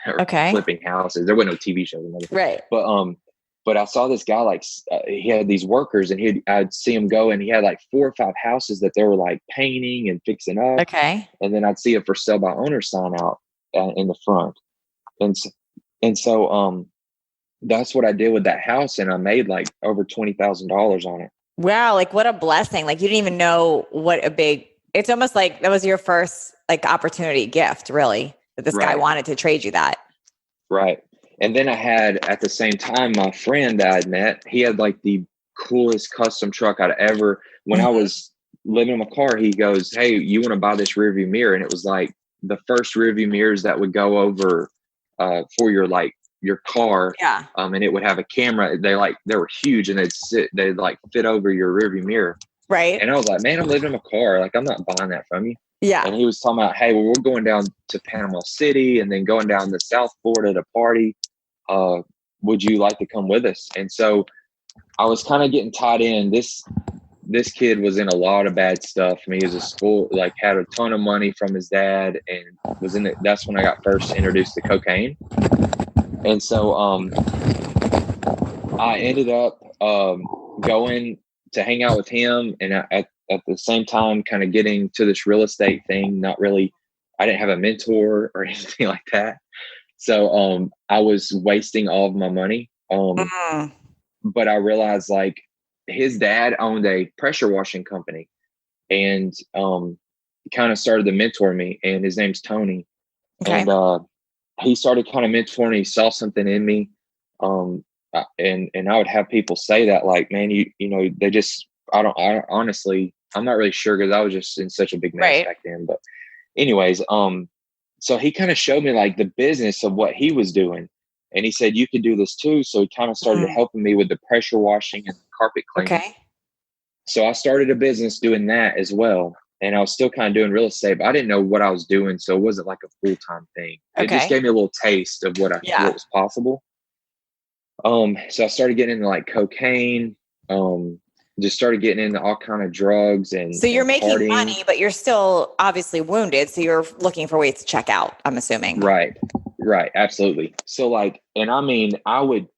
Flipping houses. There were no TV shows. Right. But I saw this guy, like he had these workers, and I'd see him go, and he had like 4 or 5 houses that they were like painting and fixing up. Okay. And then I'd see a for sale by owner sign out in the front. And so that's what I did with that house. And I made like over $20,000 on it. Wow. Like what a blessing. Like you didn't even know it's almost like that was your first like opportunity gift, really, that this guy wanted to trade you that. Right. And then I had at the same time, my friend that I'd met, he had like the coolest custom truck I'd ever, when I was living in my car, he goes, hey, you want to buy this rearview mirror? And it was like the first rearview mirrors that would go over for your car. Yeah. And it would have a camera. They were huge, and they'd like fit over your rearview mirror. Right. And I was like, man, I'm living in my car. Like, I'm not buying that from you. Yeah. And he was talking about, hey, well, we're going down to Panama City and then going down to South Florida to party. Would you like to come with us? And so I was kind of getting tied in. This kid was in a lot of bad stuff. I mean, he was a school, like had a ton of money from his dad, and was in it. That's when I got first introduced to cocaine. And so I ended up going to hang out with him, and at the same time kind of getting to this real estate thing. Not really, I didn't have a mentor or anything like that. So I was wasting all of my money. But I realized like his dad owned a pressure washing company, and kind of started to mentor me, and his name's Tony. Okay. And he started kind of mentoring. He saw something in me. And I would have people say that, like, man, you know, they just, I honestly, I'm not really sure, because I was just in such a big mess back then. But anyways, so he kind of showed me like the business of what he was doing. And he said, you could do this too. So he kind of started helping me with the pressure washing and carpet cleaning. Okay. So I started a business doing that as well. And I was still kind of doing real estate, but I didn't know what I was doing. So it wasn't like a full-time thing. It just gave me a little taste of what was possible. So I started getting into like cocaine, just started getting into all kind of drugs. And so you're making partying. money, but you're still obviously wounded. So you're looking for ways to check out, I'm assuming. Right. Absolutely. So like, and I mean, I would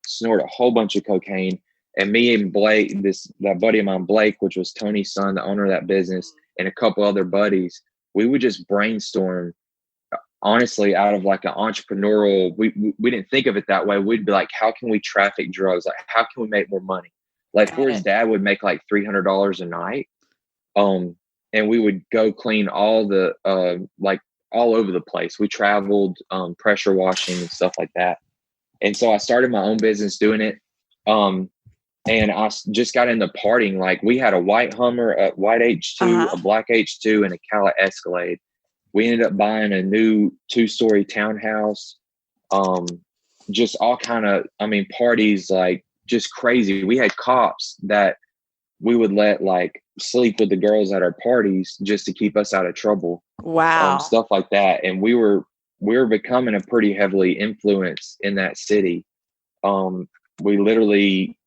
snort a whole bunch of cocaine, and me and Blake, that buddy of mine, Blake, which was Tony's son, the owner of that business, and a couple other buddies, we would just brainstorm, honestly, out of like an entrepreneurial, we didn't think of it that way. We'd be like, how can we traffic drugs? Like, how can we make more money? Like, where his dad would make like $300 a night. And we would go clean all the, like all over the place. We traveled, pressure washing and stuff like that. And so I started my own business doing it. And I just got into partying. Like, we had a white Hummer, a white H2, a black H2, and a Cadillac Escalade. We ended up buying a new 2-story townhouse. Just all kind of, I mean, parties, like just crazy. We had cops that we would let like sleep with the girls at our parties just to keep us out of trouble. Wow. Stuff like that. And we were becoming a pretty heavily influenced in that city. We literally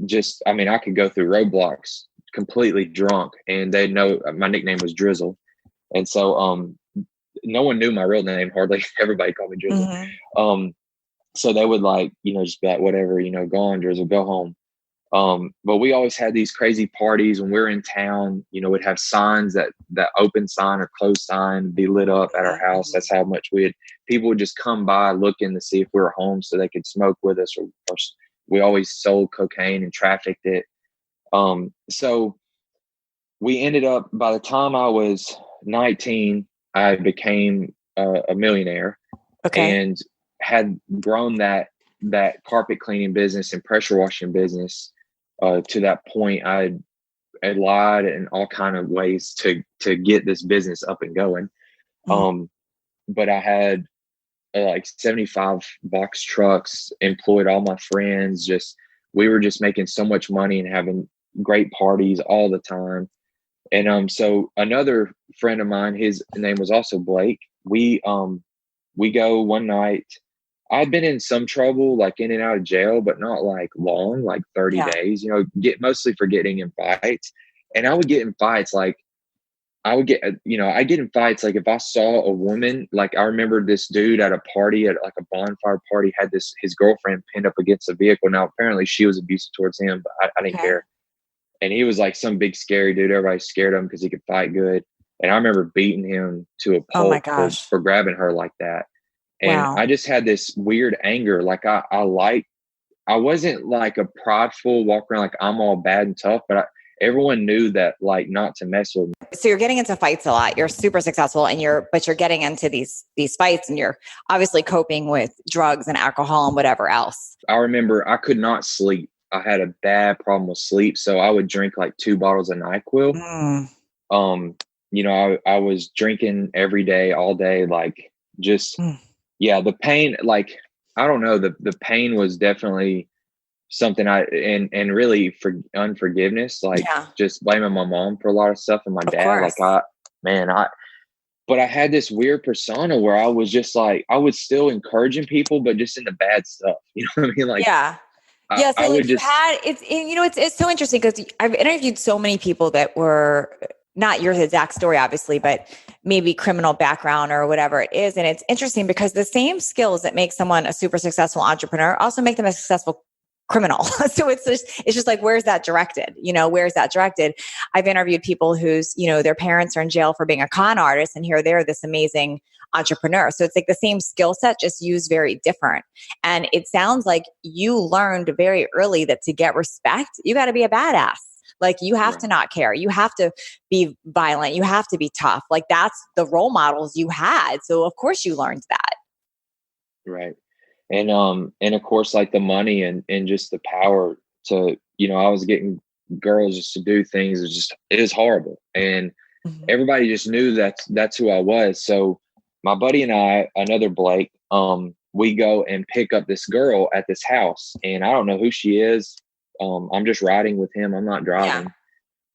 just, I mean, I could go through roadblocks completely drunk, and they know my nickname was Drizzle. And so, no one knew my real name, hardly. Everybody called me Drizzle. So they would like, you know, just be like, whatever, you know, go on, Drizzle, go home. But we always had these crazy parties when we were in town. You know, we'd have signs that open sign or closed sign be lit up at our house. That's how much people would just come by looking to see if we were home so they could smoke with us, or we always sold cocaine and trafficked it. So we ended up, by the time I was 19, I became a millionaire, and had grown that carpet cleaning business and pressure washing business to that point. I lied in all kind of ways to get this business up and going. But I had like 75 box trucks, employed all my friends. We were just making so much money and having great parties all the time. And so another friend of mine, his name was also Blake. We go one night. I've been in some trouble, like in and out of jail, but not like long, like 30 days, you know, mostly for getting in fights. And I would get in fights, like I get in fights. Like if I saw a woman, like I remember this dude at a party, at like a bonfire party, had his girlfriend pinned up against a vehicle. Now, apparently she was abusive towards him, but I didn't care. And he was like some big scary dude. Everybody scared him because he could fight good. And I remember beating him to a pulp for grabbing her like that. And I just had this weird anger. Like I wasn't like a prideful walk around like I'm all bad and tough, but everyone knew that, like, not to mess with me. So you're getting into fights a lot. You're super successful, but you're getting into these fights, and you're obviously coping with drugs and alcohol and whatever else. I remember I could not sleep. I had a bad problem with sleep, so I would drink like 2 bottles of NyQuil. You know, I was drinking every day, all day, like just. Yeah, the pain, like, I don't know, the pain was definitely something and really for unforgiveness, like just blaming my mom for a lot of stuff, and my dad. Like man, but I had this weird persona where I was just like, I was still encouraging people, but just in the bad stuff. You know what I mean? Like, Yeah. Yeah. So I would like you just, had, it's so interesting because I've interviewed so many people that were not your exact story, obviously, but maybe criminal background or whatever it is. And it's interesting because the same skills that make someone a super successful entrepreneur also make them a successful criminal. So it's just like, where's that directed? Where's that directed? I've interviewed people whose, their parents are in jail for being a con artist, and here they're this amazing entrepreneur. So it's like the same skill set, just used very different. And it sounds like you learned very early that to get respect, you got to be a badass. Like you have to not care. You have to be violent. You have to be tough. Like that's the role models you had. So of course you learned that. right. And of course, like the money and just the power to, I was getting girls just to do things. It is horrible. And everybody just knew that's who I was. So my buddy and I, another Blake, we go and pick up this girl at this house, and I don't know who she is. I'm just riding with him. I'm not driving.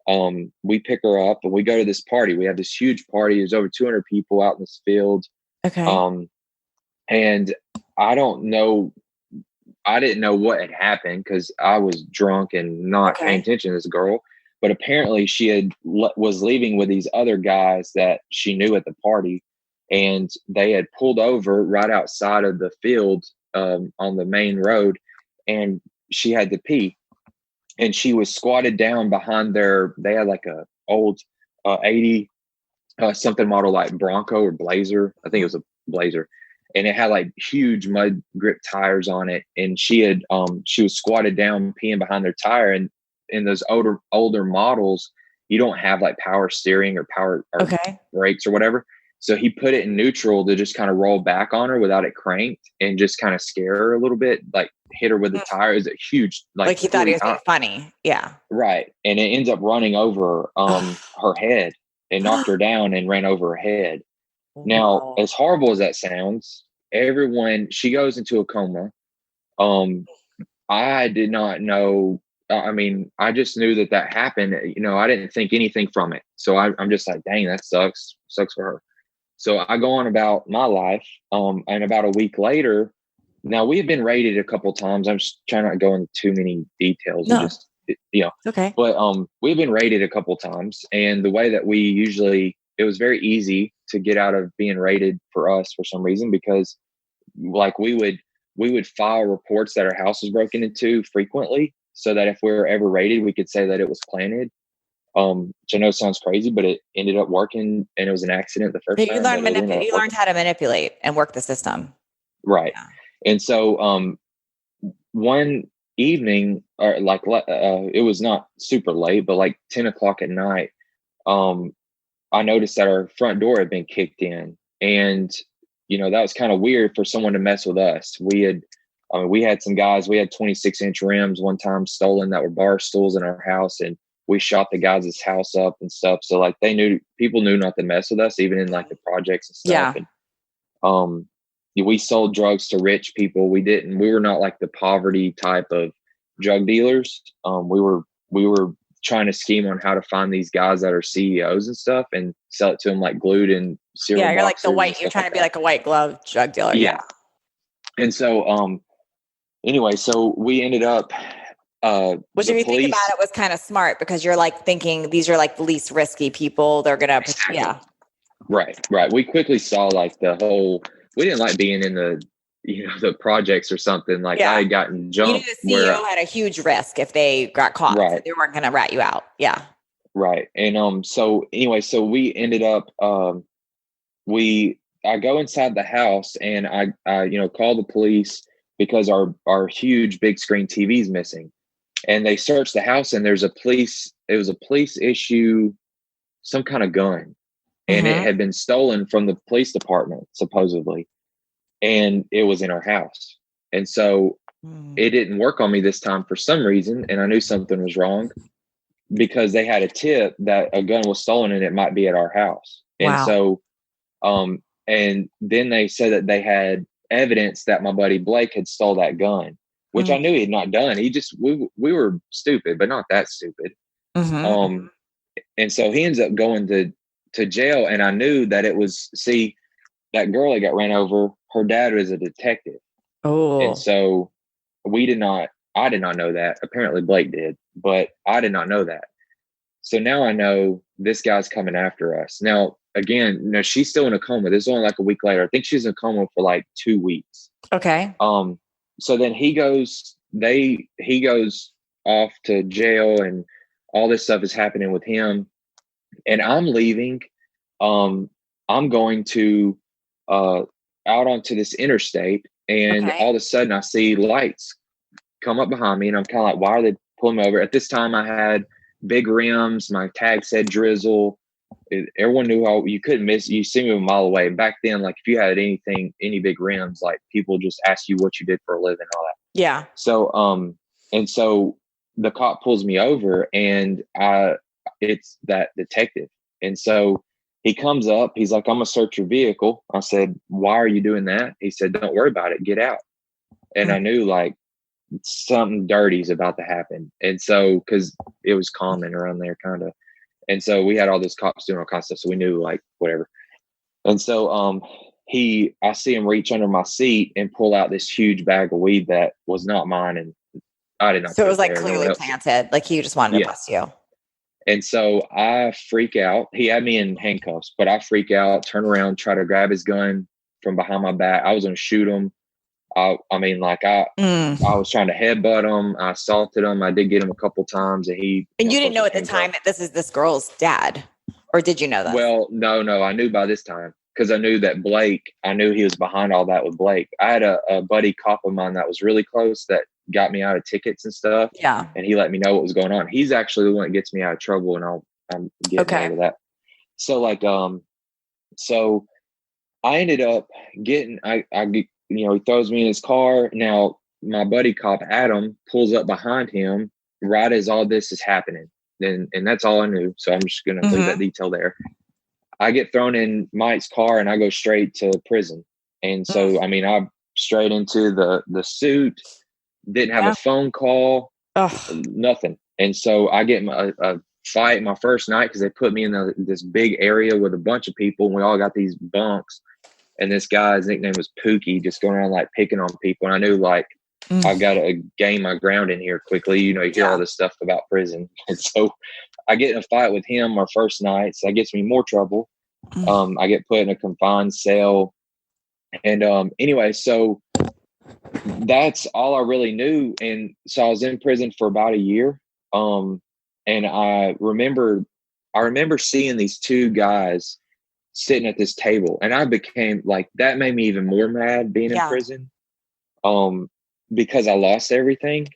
Yeah. We pick her up and we go to this party. We have this huge party. There's over 200 people out in this field. Okay. And I didn't know what had happened because I was drunk and not paying attention to this girl. But apparently she was leaving with these other guys that she knew at the party, and they had pulled over right outside of the field on the main road, and she had to pee. And she was squatted down behind they had like a old 80 something model, like Bronco or Blazer. I think it was a Blazer. And it had like huge mud grip tires on it. And she was squatted down peeing behind their tire. And in those older models, you don't have like power steering or power or brakes or whatever. So he put it in neutral to just kind of roll back on her without it cranked and just kind of scare her a little bit, like hit her with the tire. It was a huge, like he thought he was being funny. Yeah. Right. And it ends up running over her head and knocked her down and ran over her head. Now, as horrible as that sounds, she goes into a coma. I did not know. I mean, I just knew that happened. I didn't think anything from it. So I'm just like, dang, that sucks. Sucks for her. So I go on about my life. And about a week later, now we have been raided a couple of times. I'm just trying not to go into too many details. No. Okay. But we've been raided a couple of times. And the way that it was very easy to get out of being raided for us for some reason, because like we would file reports that our house was broken into frequently, so that if we were ever raided, we could say that it was planted. Which I know sounds crazy, but it ended up working, and it was an accident the first time. You learned how to manipulate and work the system. Right. Yeah. And so one evening, or like it was not super late, but like 10 o'clock at night, I noticed that our front door had been kicked in, and that was kind of weird for someone to mess with us. We had some guys, we had 26-inch rims one time stolen that were bar stools in our house, and we shot the guys' house up and stuff. So like people knew not to mess with us, even in like the projects and stuff. Yeah. And we sold drugs to rich people. We were not like the poverty type of drug dealers. We were trying to scheme on how to find these guys that are CEOs and stuff and sell it to them like glued in cereal. Yeah, you're trying to be like a white glove drug dealer. Yeah. And so anyway, so we ended up which if you think about it was kind of smart, because you're like thinking these are like the least risky people. They're gonna Right. We quickly saw like we didn't like being in the projects or something. Like I had gotten jumped. The CEO had a huge risk if they got caught. Right. So they weren't going to rat you out. Yeah. Right. And so anyway, so we ended up I go inside the house, and I call the police because our huge big screen TV is missing. And they search the house, and it was a police issue, some kind of gun. And it had been stolen from the police department, supposedly. And it was in our house. And so it didn't work on me this time for some reason. And I knew something was wrong, because they had a tip that a gun was stolen and it might be at our house. And so, and then they said that they had evidence that my buddy Blake had stole that gun, which I knew he had not done. We were stupid, but not that stupid. And so he ends up going to to jail, and I knew that it was, see, that girl that got ran over, her dad was a detective. And Oh, so I did not know that. Apparently Blake did, but I did not know that. So now I know this guy's coming after us. Now, again, she's still in a coma. This is only like a week later. I think she's in a coma for like 2 weeks. okay. So then he goes off to jail, and all this stuff is happening with him. And I'm leaving. I'm going to out onto this interstate, and all of a sudden I see lights come up behind me, and I'm kind of like, why are they pulling me over? At this time I had big rims, my tag said Drizzle. Everyone knew how you couldn't miss. You see me a mile away. Back then, like if you had any big rims, like people just ask you what you did for a living, all that. Yeah. So and so the cop pulls me over, and it's that detective. And so he comes up, he's like, I'm gonna search your vehicle. I said, why are you doing that? He said, don't worry about it, get out. And I knew like something dirty is about to happen. And so, cause it was common around there kind of. And so we had all those cops doing all kinds of stuff. So we knew like whatever. And so I see him reach under my seat and pull out this huge bag of weed that was not mine. And I did not. So it was like clearly planted. Like he just wanted to bust you. And so I freak out. He had me in handcuffs, but I freak out, turn around, try to grab his gun from behind my back. I was going to shoot him. I was trying to headbutt him. I assaulted him. I did get him a couple times, and you didn't know at the time that this is this girl's dad, or did you know that? Well, no. I knew by this time, because I knew that I knew he was behind all that with Blake. I had a buddy cop of mine that was really close that got me out of tickets and stuff. Yeah. And he let me know what was going on. He's actually the one that gets me out of trouble, and I'm getting over that. So like, so I ended up getting, he throws me in his car. Now my buddy cop Adam pulls up behind him right as all this is happening. And that's all I knew. So I'm just going to leave that detail there. I get thrown in Mike's car, and I go straight to prison. And so, I'm straight into the suit, didn't have a phone call, nothing. And so I get a fight my first night, because they put me in this big area with a bunch of people, and we all got these bunks. And this guy's nickname was Pookie, just going around like picking on people. And I knew like, I've got to gain my ground in here quickly. You hear all this stuff about prison. And so I get in a fight with him our first night. So that gets me more trouble. I get put in a confined cell. And anyway, so that's all I really knew. And so I was in prison for about a year. And I remember seeing these two guys sitting at this table, and I became like, that made me even more mad being in prison. Because I lost everything.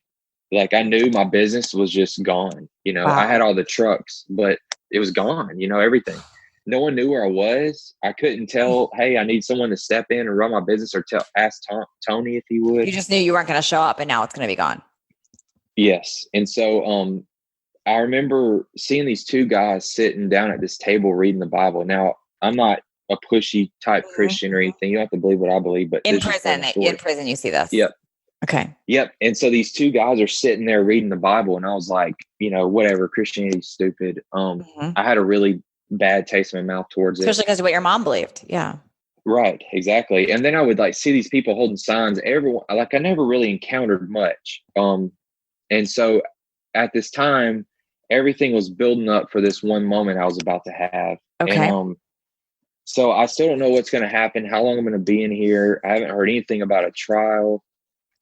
Like I knew my business was just gone. I had all the trucks, but it was gone, everything. No one knew where I was. I couldn't tell, hey, I need someone to step in and run my business, or ask Tony if he would. You just knew you weren't going to show up, and now it's going to be gone. Yes. And so I remember seeing these two guys sitting down at this table reading the Bible. Now, I'm not a pushy type Christian or anything. You don't have to believe what I believe, but in prison you see this. Yep. Okay. Yep. And so these two guys are sitting there reading the Bible, and I was like, whatever, Christianity's stupid. I had a really bad taste in my mouth towards Especially because of what your mom believed. Yeah. Right. Exactly. And then I would like see these people holding signs. Everyone, like I never really encountered much. And so at this time, everything was building up for this one moment I was about to have. Okay. And, so I still don't know what's going to happen, how long I'm going to be in here. I haven't heard anything about a trial,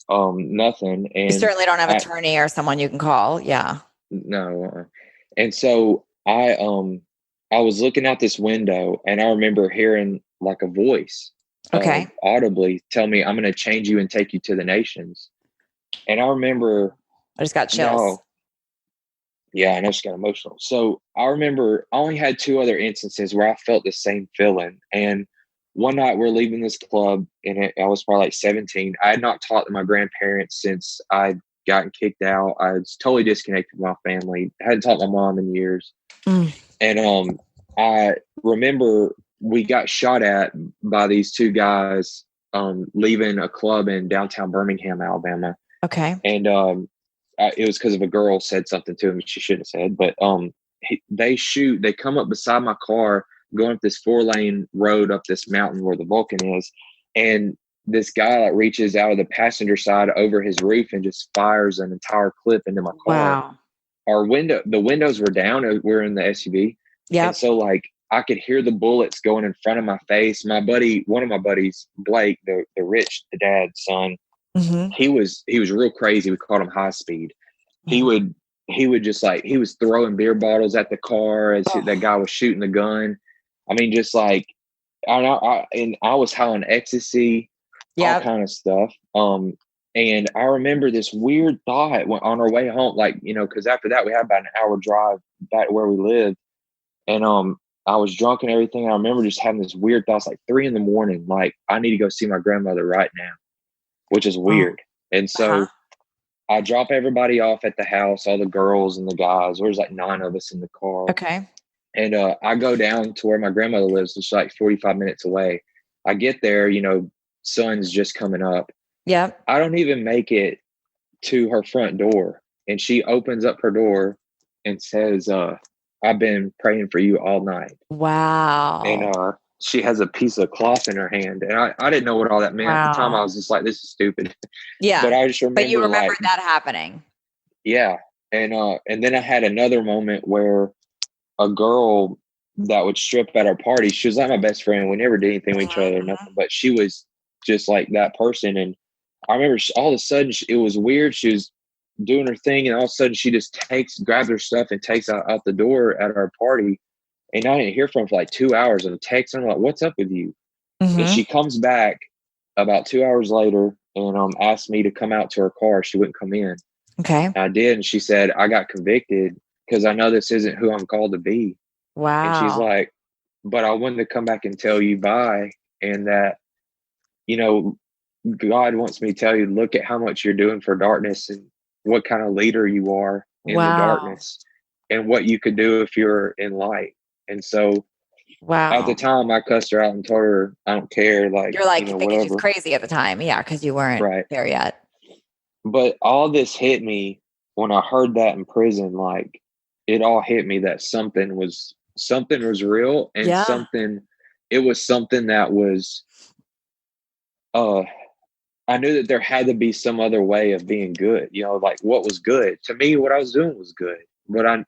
nothing. And you certainly don't have an attorney or someone you can call. Yeah. No. And so I was looking out this window, and I remember hearing like a voice audibly tell me, I'm going to change you and take you to the nations. And I remember, I just got chills. Yeah, and I just got emotional. So I remember I only had 2 other instances where I felt the same feeling. And one night we're leaving this club, and I was probably like 17. I had not talked to my grandparents since I'd gotten kicked out. I was totally disconnected from my family. I hadn't talked to my mom in years. And I remember we got shot at by these 2 guys leaving a club in downtown Birmingham, Alabama. Okay. And it was because of a girl said something to him she shouldn't have said, but they come up beside my car. going up this 4-lane road up this mountain where the Vulcan is. And this guy like reaches out of the passenger side over his roof and just fires an entire clip into my car. Wow. The windows were down. We're in the SUV. And Yep. so like I could hear the bullets going in front of my face. One of my buddies, Blake, the dad's son, Mm-hmm. he was real crazy. We called him High Speed. He would just like, he was throwing beer bottles at the car as that guy was shooting the gun. I mean, just like, and I was high on ecstasy, all kind of stuff. And I remember this weird thought on our way home, like, you know, because after that we had about an hour drive back to where we lived, and I was drunk and everything. And I remember just having this weird thoughts, like 3 a.m, like I need to go see my grandmother right now, which is weird. And so I drop everybody off at the house, all the girls and the guys. There's like 9 of us in the car. Okay. And I go down to where my grandmother lives. It's like 45 minutes away. I get there, you know, sun's just coming up. Yep. I don't even make it to her front door. And she opens up her door and says, I've been praying for you all night. Wow. And she has a piece of cloth in her hand. And I didn't know what all that meant. At the time, I was just like, this is stupid. Yeah. But I just remember. But you remember like, that happening. Yeah. And then I had another moment where a girl that would strip at our party, she was like my best friend. We never did anything with each other or nothing, but she was just like that person. And I remember all of a sudden it was weird. She was doing her thing, and all of a sudden she just grabs her stuff and takes out the door at our party. And I didn't hear from her for like 2 hours of a text. I'm like, what's up with you? Mm-hmm. And she comes back about 2 hours later and asked me to come out to her car. She wouldn't come in. Okay. And I did. And she said, I got convicted because I know this isn't who I'm called to be. Wow. And she's like, but I wanted to come back and tell you bye. And that, you know, God wants me to tell you, look at how much you're doing for darkness and what kind of leader you are in the darkness and what you could do if you're in light. And so at the time I cussed her out and told her, I don't care. Like, you're like, you know, thinking whatever. She's crazy at the time. Yeah. Cause you weren't there yet. But all this hit me when I heard that in prison. Like it all hit me that something was real, and it was something that was, I knew that there had to be some other way of being good, you know, like what was good to me, what I was doing was good, but I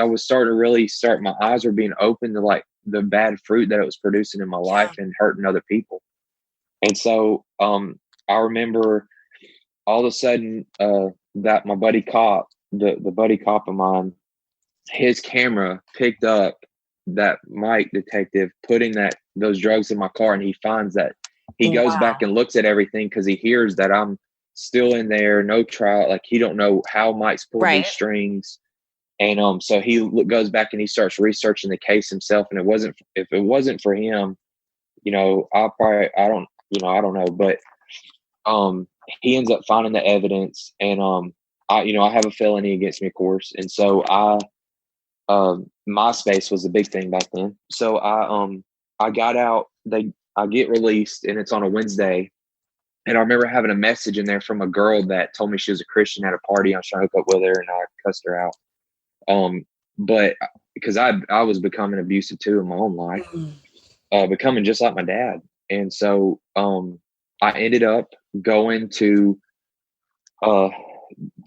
was starting to really my eyes were being open to like the bad fruit that it was producing in my life and hurting other people. And so, I remember all of a sudden, that my buddy cop, the buddy cop of mine, his camera picked up that Mike detective putting those drugs in my car, and he finds that. He goes back and looks at everything because he hears that I'm still in there, no trial. Like he don't know how Mike's pulled these strings, and so he goes back and he starts researching the case himself. And if it wasn't for him, you know, I don't know, but he ends up finding the evidence, and I have a felony against me, of course, and so MySpace was a big thing back then. So I got out. I get released, and it's on a Wednesday. And I remember having a message in there from a girl that told me she was a Christian at a party. I was trying to hook up with her, and I cussed her out. But because I was becoming abusive too in my own life, becoming just like my dad. And so I ended up going to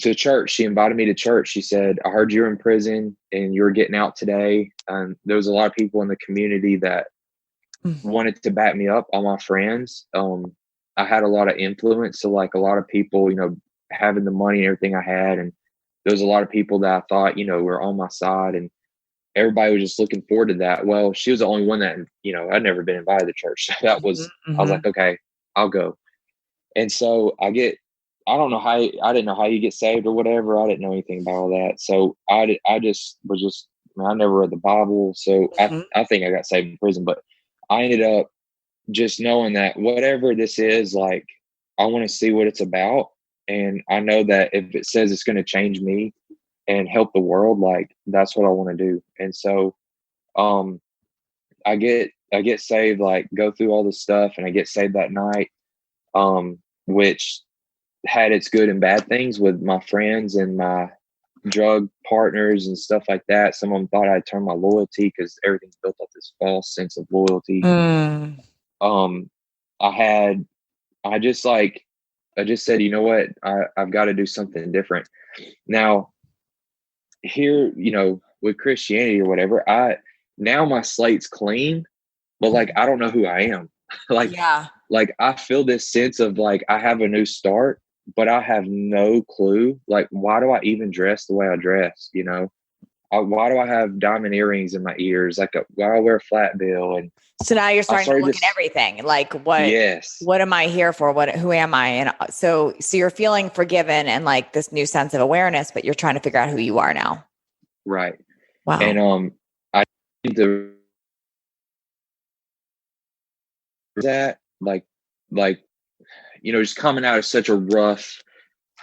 church. She invited me to church. She said, I heard you were in prison and you were getting out today. And there was a lot of people in the community that wanted to back me up, all my friends. I had a lot of influence. So like a lot of people, you know, having the money and everything I had. And there was a lot of people that I thought, you know, were on my side, and everybody was just looking forward to that. Well, she was the only one that, you know, I'd never been invited to church. So that was, I was like, okay, I'll go. And so I didn't know how you get saved or whatever. I didn't know anything about all that. So I never read the Bible. So I think I got saved in prison, but I ended up just knowing that whatever this is, like, I want to see what it's about. And I know that if it says it's going to change me and help the world, like, that's what I want to do. And so, I get saved, like, go through all this stuff, and I get saved that night, which had its good and bad things with my friends and my drug partners and stuff like that. Some of them thought I'd turn my loyalty because everything's built up this false sense of loyalty. Um, I just said, you know what, I've got to do something different. Now here, with Christianity or whatever, now my slate's clean, but like, I don't know who I am. like, Yeah. like I feel this sense of like, I have a new start, but I have no clue. Like, why do I even dress the way I dress? Why do I have diamond earrings in my ears? Like, why do I wear a flat bill? And So now you're starting to look at everything. Like, what am I here for? Who am I? And so you're feeling forgiven and like this new sense of awareness, but you're trying to figure out who you are now. Right. Wow. And I need to that like just coming out of such a rough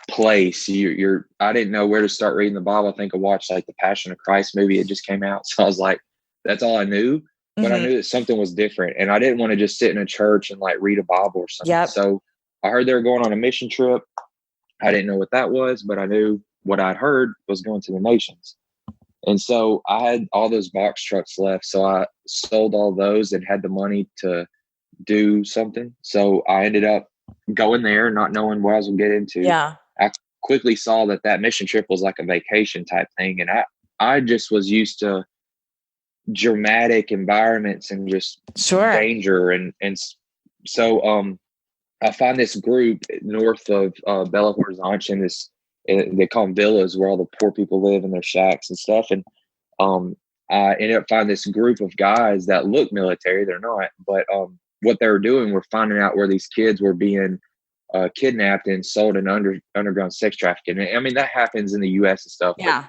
place. I didn't know where to start reading the Bible. I think I watched like the Passion of Christ movie. It just came out. So I was like, that's all I knew. But I knew that something was different. And I didn't want to just sit in a church and like read a Bible or something. Yep. So I heard they were going on a mission trip. I didn't know what that was, but I knew what I'd heard was going to the nations. And so I had all those box trucks left. So I sold all those and had the money to do something. So I ended up going there, not knowing what I was going to get into. Yeah. I quickly saw that mission trip was like a vacation type thing. And I just was used to dramatic environments and just danger. And so I find this group north of Belo Horizonte in this, they call them villas, where all the poor people live in their shacks and stuff. And I ended up finding this group of guys that look military. They're not, but what they were doing were finding out where these kids were being kidnapped and sold in underground sex trafficking. I mean, that happens in the U.S. and stuff. Yeah.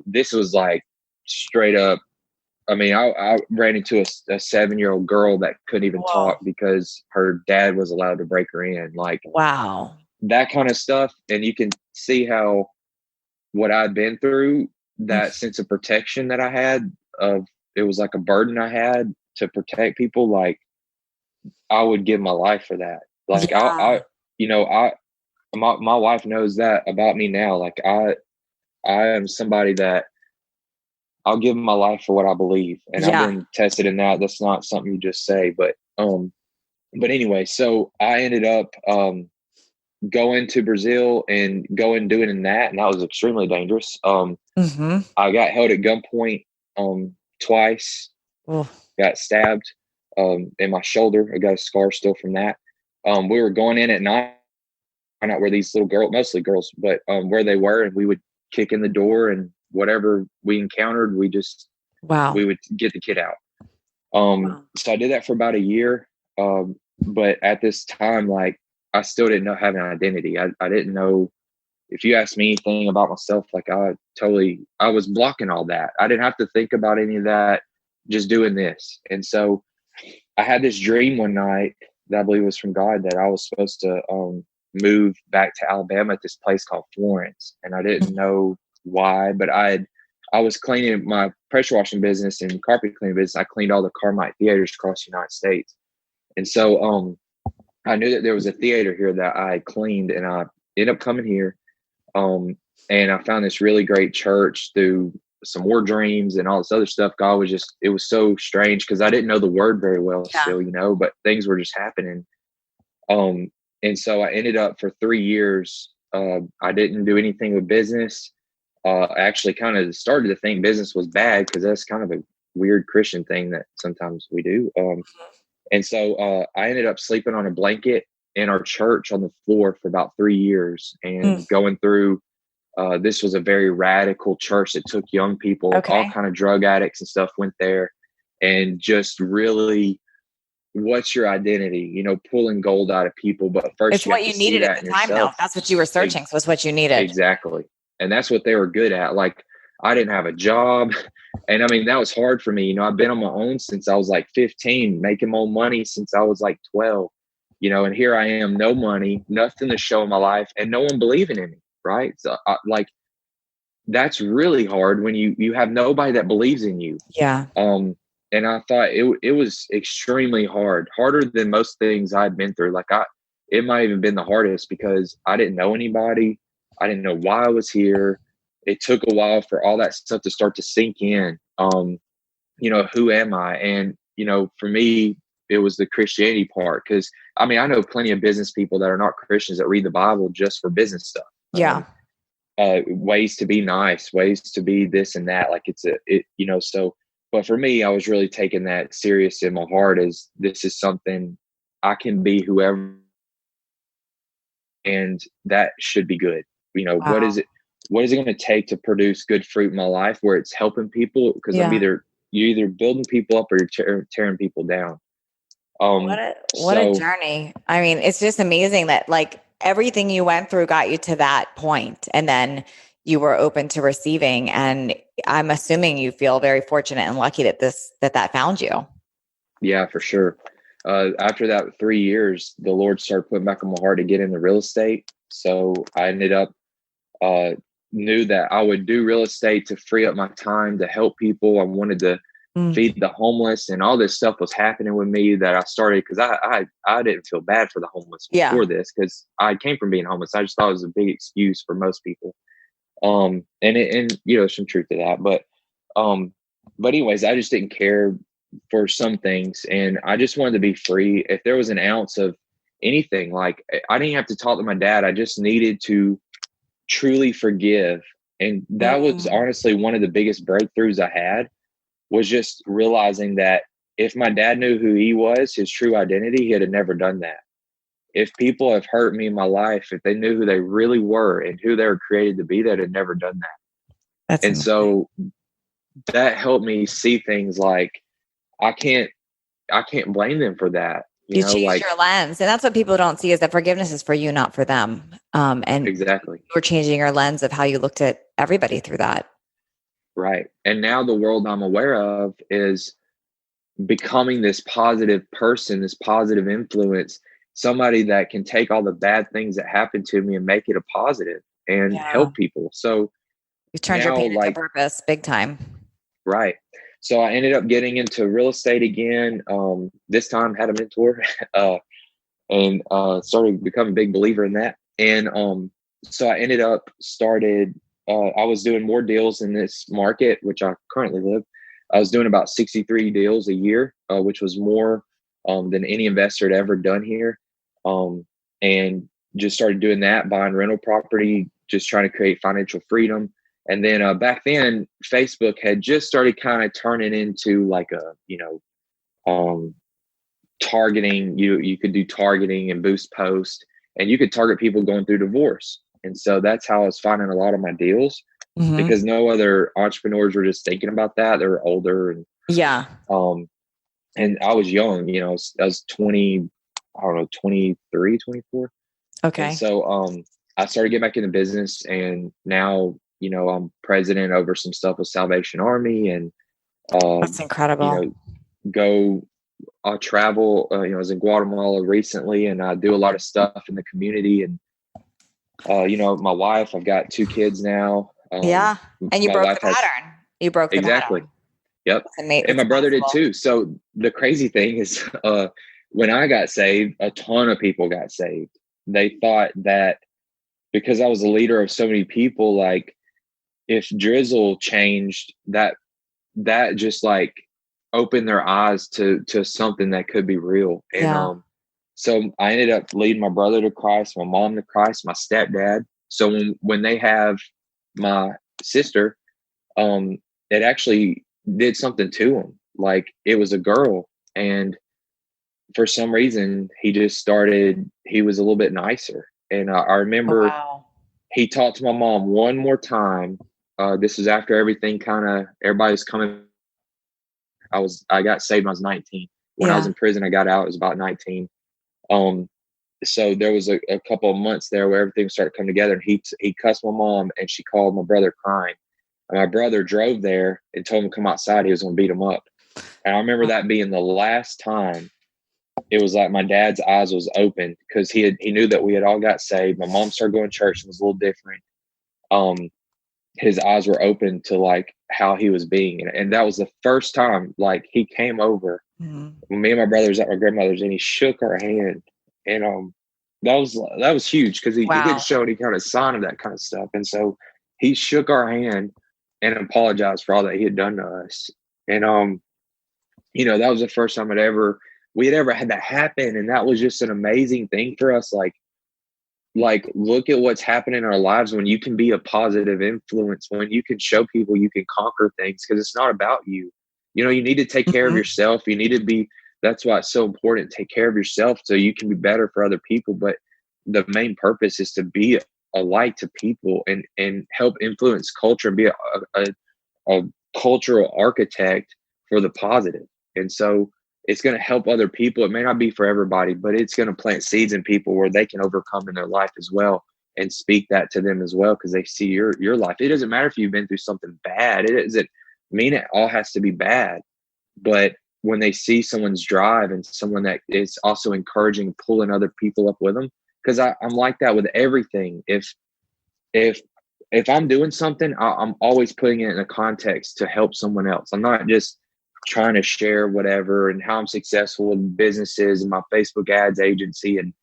This was like straight up. I mean, I ran into a 7-year-old girl that couldn't even talk because her dad was allowed to break her in. Like, wow, that kind of stuff. And you can see how what I'd been through, that sense of protection that I had, it was like a burden I had to protect people. Like, I would give my life for that. Like, my wife knows that about me now. Like, I am somebody that I'll give my life for what I believe. And I've been tested in that. That's not something you just say, but anyway, so I ended up, going to Brazil and doing that. And that was extremely dangerous. I got held at gunpoint, twice, got stabbed, in my shoulder. I got a scar still from that. We were going in at night, find out where these little girls, mostly girls, but where they were, and we would kick in the door, and whatever we encountered, we would get the kid out. So I did that for about a year. But at this time, like, I still didn't have an identity. I didn't know, if you asked me anything about myself, like, I was blocking all that. I didn't have to think about any of that, just doing this. And so I had this dream one night that I believe was from God, that I was supposed to move back to Alabama at this place called Florence. And I didn't know why, but I was cleaning my pressure washing business and carpet cleaning business. I cleaned all the Carmike theaters across the United States. And so I knew that there was a theater here that I had cleaned, and I ended up coming here. And I found this really great church through some more dreams and all this other stuff. God was it was so strange because I didn't know the word very well still, but things were just happening. And so I ended up for 3 years. I didn't do anything with business. I actually kind of started to think business was bad, because that's kind of a weird Christian thing that sometimes we do. And so I ended up sleeping on a blanket in our church on the floor for about 3 years, and going through, this was a very radical church that took young people, all kind of drug addicts and stuff went there, and just really, what's your identity, pulling gold out of people. But first, it's what you needed at the time though. That's what you were searching. So it's what you needed. Exactly. And that's what they were good at. Like, I didn't have a job. And I mean, that was hard for me. I've been on my own since I was like 15, making my own money since I was like 12, and here I am, no money, nothing to show in my life, and no one believing in me. Right. So that's really hard when you have nobody that believes in you. Yeah. And I thought it was extremely hard, harder than most things I'd been through. Like, it might have even been the hardest because I didn't know anybody. I didn't know why I was here. it took a while for all that stuff to start to sink in. Who am I? And, for me, it was the Christianity part. Cause I mean, I know plenty of business people that are not Christians that read the Bible just for business stuff. Yeah. Ways to be nice, ways to be this and that. Like but for me, I was really taking that serious in my heart as this is something I can be whoever, and that should be good. Wow. What is it going to take to produce good fruit in my life where it's helping people? Because you're either building people up or you're tearing people down. What a journey. I mean, it's just amazing that like everything you went through got you to that point, and then you were open to receiving. And I'm assuming you feel very fortunate and lucky that found you. Yeah, for sure. After that 3 years, the Lord started putting back on my heart to get into real estate. So I ended up, knew that I would do real estate to free up my time to help people. I wanted to feed the homeless, and all this stuff was happening with me that I started because I didn't feel bad for the homeless before this, because I came from being homeless. I just thought it was a big excuse for most people. And there's some truth to that, but anyways, I just didn't care for some things, and I just wanted to be free. If there was an ounce of anything, like I didn't have to talk to my dad. I just needed to truly forgive. And that was honestly one of the biggest breakthroughs I had, was just realizing that if my dad knew who he was, his true identity, he'd have never done that. If people have hurt me in my life, if they knew who they really were and who they were created to be, they'd have never done that. That's amazing. So that helped me see things like I can't blame them for that. You changed your lens, and that's what people don't see, is that forgiveness is for you, not for them. And exactly, you're changing your lens of how you looked at everybody through that. Right. And now the world I'm aware of is becoming this positive person, this positive influence, somebody that can take all the bad things that happened to me and make it a positive and help people. So you turned your pain into purpose big time. Right. So I ended up getting into real estate again. This time had a mentor and started becoming a big believer in that. And so I ended up I was doing more deals in this market, which I currently live. I was doing about 63 deals a year, which was more than any investor had ever done here. And just started doing that, buying rental property, just trying to create financial freedom. And then back then, Facebook had just started kind of turning into like targeting. You could do targeting and boost posts, and you could target people going through divorce. And so that's how I was finding a lot of my deals, because no other entrepreneurs were just thinking about that. They were older. And and I was young, I was 20, I don't know, 23, 24. Okay. And so I started getting back into business, and now, I'm president over some stuff with Salvation Army, and that's incredible. I travel, I was in Guatemala recently, and I do a lot of stuff in the community. And my wife, I've got 2 kids now. And you broke the pattern. You broke the pattern. Yep. And my brother did too. So the crazy thing is, when I got saved, a ton of people got saved. They thought that because I was a leader of so many people, like if Drizzle changed, that just like opened their eyes to something that could be real. And so I ended up leading my brother to Christ, my mom to Christ, my stepdad. So when they have my sister, it actually did something to him. Like it was a girl, and for some reason he was a little bit nicer. And I remember he talked to my mom one more time. This was after everybody was coming. I got saved when I was 19. When I was in prison, I got out, I was about 19. So there was a couple of months there where everything started coming together, and he cussed my mom, and she called my brother crying. And my brother drove there and told him to come outside. He was going to beat him up. And I remember that being the last time. It was like my dad's eyes was open, because he knew that we had all got saved. My mom started going to church. It was a little different. His eyes were open to like how he was being. And that was the first time, like he came over when me and my brother was at my grandmother's, and he shook our hand. And that was huge, because he didn't show any kind of sign of that kind of stuff. And so he shook our hand and apologized for all that he had done to us. And that was the first time we had ever had that happen. And that was just an amazing thing for us. Like look at what's happening in our lives when you can be a positive influence, when you can show people you can conquer things, because it's not about you. You need to take care of yourself. You need to be, that's why it's so important to take care of yourself so you can be better for other people. But the main purpose is to be a light to people and help influence culture and be a cultural architect for the positive. And so it's going to help other people. It may not be for everybody, but it's going to plant seeds in people where they can overcome in their life as well and speak that to them as well, because they see your life. It doesn't matter if you've been through something bad. It doesn't mean it all has to be bad. But when they see someone's drive and someone that is also encouraging, pulling other people up with them, because I'm like that with everything. If I'm doing something, I'm always putting it in a context to help someone else. I'm not just trying to share whatever and how I'm successful in businesses and my Facebook ads agency and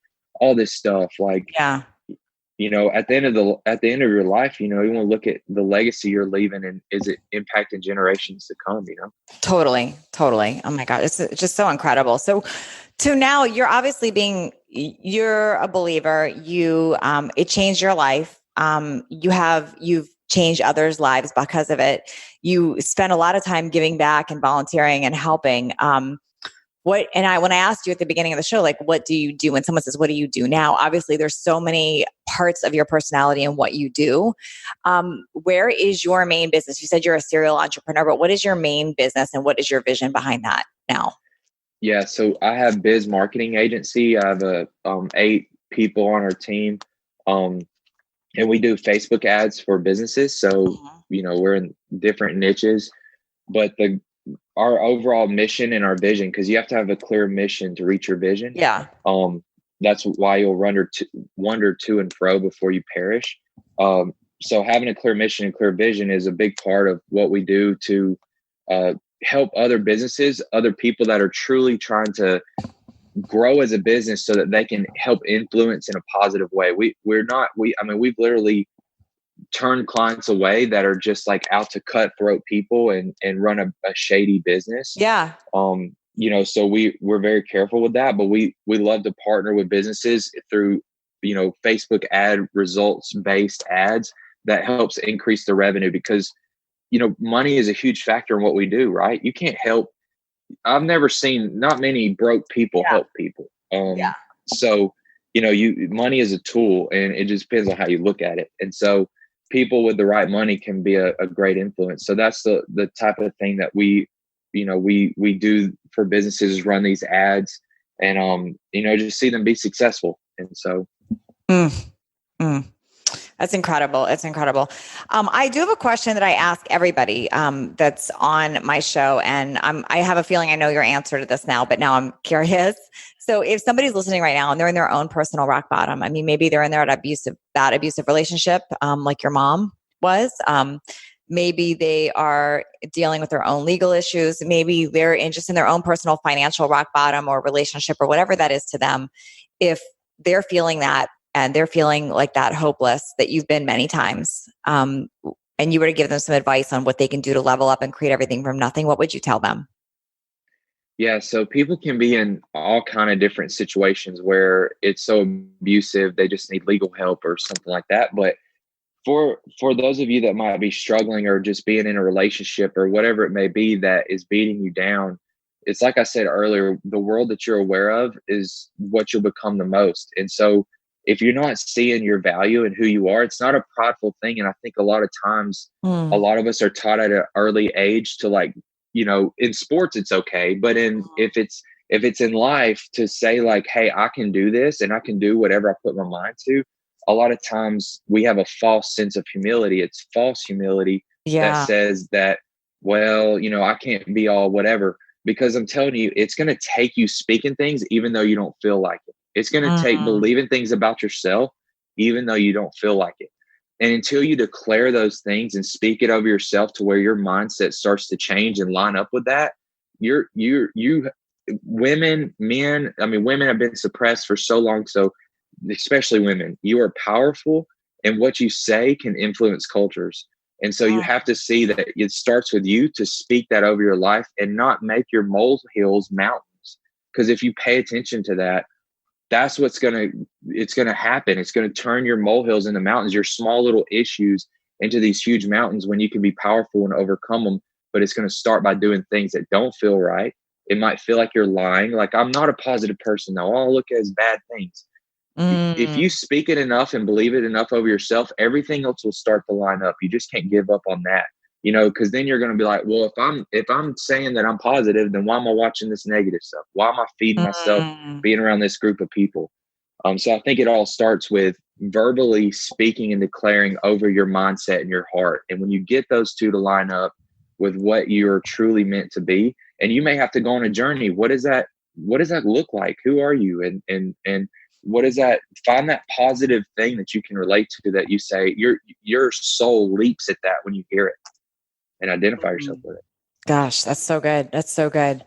all this stuff. Like, Yeah. At the end of your life, you want to look at the legacy you're leaving and is it impacting generations to come, Totally. Oh my God. It's just so incredible. So now you're obviously you're a believer. It changed your life. You've changed others' lives because of it. You spend a lot of time giving back and volunteering and helping. When I asked you at the beginning of the show, like, what do you do when someone says, what do you do now? Obviously there's so many parts of your personality and what you do. Where is your main business? You said you're a serial entrepreneur, but what is your main business and what is your vision behind that now? Yeah. So I have biz marketing agency. I have 8 people on our team. And we do Facebook ads for businesses. So, we're in different niches, but our overall mission and our vision, because you have to have a clear mission to reach your vision. Yeah. That's why you'll wander to and fro before you perish. So having a clear mission and clear vision is a big part of what we do to help other businesses, other people that are truly trying to grow as a business so that they can help influence in a positive way. We've literally turned clients away that are just like out to cutthroat people and run a shady business. Yeah. So we're very careful with that, but we love to partner with businesses through, Facebook ad results based ads that helps increase the revenue, because, money is a huge factor in what we do, right? You can't help. I've never seen not many broke people help people. So, money is a tool and it just depends on how you look at it. And so people with the right money can be a great influence. So that's the type of thing that we do for businesses, is run these ads and, just see them be successful. And so. That's incredible. It's incredible. I do have a question that I ask everybody that's on my show, and I have a feeling I know your answer to this now, but now I'm curious. So if somebody's listening right now and they're in their own personal rock bottom, I mean, maybe they're in their abusive relationship, like your mom was. Maybe they are dealing with their own legal issues. Maybe they're just in their own personal financial rock bottom or relationship or whatever that is to them. If they're feeling that, and they're feeling like that hopeless that you've been many times, and you were to give them some advice on what they can do to level up and create everything from nothing, what would you tell them? Yeah, so people can be in all kind of different situations where it's so abusive, they just need legal help or something like that. But for those of you that might be struggling or just being in a relationship or whatever it may be that is beating you down, it's like I said earlier, the world that you're aware of is what you'll become the most. And so if you're not seeing your value and who you are, it's not a prideful thing. And I think a lot of times, a lot of us are taught at an early age to, like, in sports, it's okay. But if it's in life, to say like, hey, I can do this and I can do whatever I put my mind to. A lot of times we have a false sense of humility. It's false humility that says that, well, I can't be all whatever, because I'm telling you, it's going to take you speaking things, even though you don't feel like it. It's going to take believing things about yourself, even though you don't feel like it. And until you declare those things and speak it over yourself to where your mindset starts to change and line up with that, women, men, women have been suppressed for so long. So especially women, you are powerful and what you say can influence cultures. And so you have to see that it starts with you to speak that over your life and not make your molehills mountains. Because if you pay attention to that, that's what's it's going to happen. It's going to turn your molehills into mountains, your small little issues into these huge mountains when you can be powerful and overcome them. But it's going to start by doing things that don't feel right. It might feel like you're lying. Like, I'm not a positive person though. All I look at is bad things. If you speak it enough and believe it enough over yourself, everything else will start to line up. You just can't give up on that, because then you're going to be like, well, if I'm saying that I'm positive, then why am I watching this negative stuff? Why am I feeding myself being around this group of people? So I think it all starts with verbally speaking and declaring over your mindset and your heart. And when you get those two to line up with what you're truly meant to be, and you may have to go on a journey. What does that look like? Who are you? And what is that? Find that positive thing that you can relate to, that you say your soul leaps at that when you hear it, and identify yourself with it. Gosh, that's so good. That's so good.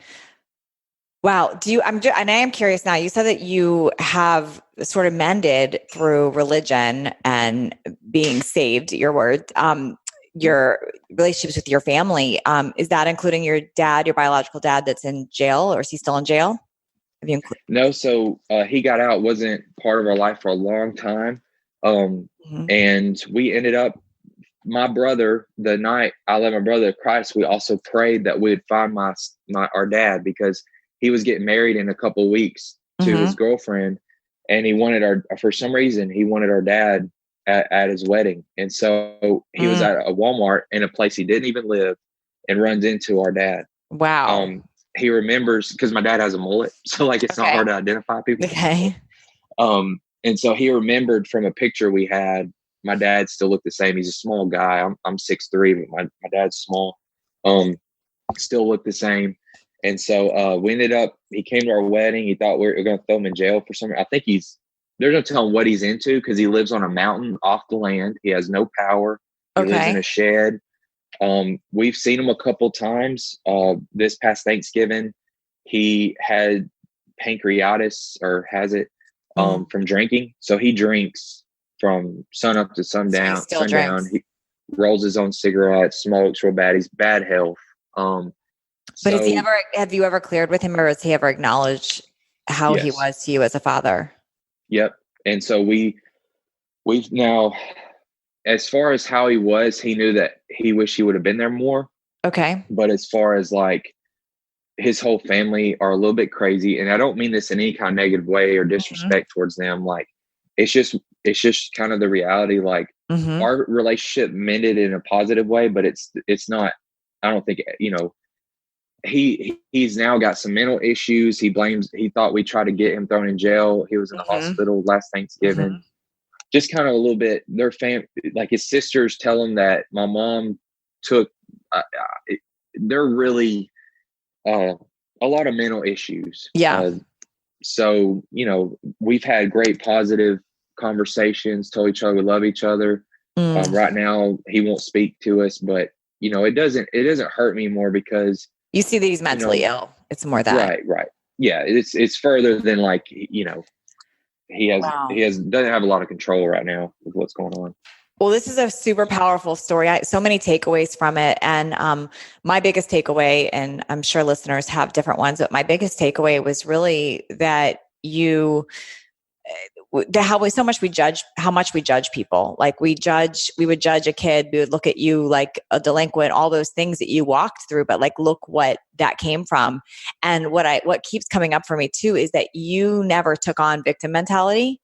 Wow. And I am curious now, you said that you have sort of mended through religion and being saved, your word, your relationships with your family. Is that including your dad, your biological dad that's in jail, or is he still in jail? No. So he got out, wasn't part of our life for a long time. And we ended up, my brother, the night I led my brother to Christ, we also prayed that we would find our dad, because he was getting married in a couple of weeks to his girlfriend, and he wanted for some reason, he wanted our dad at his wedding. And so he was at a Walmart in a place he didn't even live, and runs into our dad. Wow. He remembers, because my dad has a mullet, so like it's not hard to identify people. Okay. And so he remembered from a picture we had. My dad still looked the same. He's a small guy. I'm 6'3", but my dad's small. Still looked the same. And so he came to our wedding. He thought we were going to throw him in jail for some. I think there's no telling what he's into, because he lives on a mountain off the land. He has no power. He lives in a shed. We've seen him a couple times. This past Thanksgiving, he had pancreatitis, or has it, from drinking. So he drinks from sun up to sundown. He rolls his own cigarettes, smokes real bad. He's bad health. But have you ever cleared with him, or has he ever acknowledged how he was to you as a father? Yep. And so we've now, as far as how he was, he knew that he wished he would have been there more. Okay. But as far as like, his whole family are a little bit crazy. And I don't mean this in any kind of negative way or disrespect towards them. Like, it's just kind of the reality. Like, our relationship mended in a positive way, but it's not, I don't think, he's now got some mental issues. He thought we tried to get him thrown in jail. He was in the hospital last Thanksgiving. Just kind of a little bit, like his sisters tell him that my mom took, they're really, a lot of mental issues. Yeah. So, we've had great positive conversations, told each other we love each other. Right now he won't speak to us, but it doesn't hurt me more, because you see that he's mentally ill. It's more that. Right. Yeah. It's further than like, he doesn't have a lot of control right now with what's going on. Well, this is a super powerful story. So many takeaways from it. And my biggest takeaway, and I'm sure listeners have different ones, but my biggest takeaway was really that how much we judge people. Like we would judge a kid, we would look at you like a delinquent, all those things that you walked through, but like, look what that came from. And what keeps coming up for me too, is that you never took on victim mentality.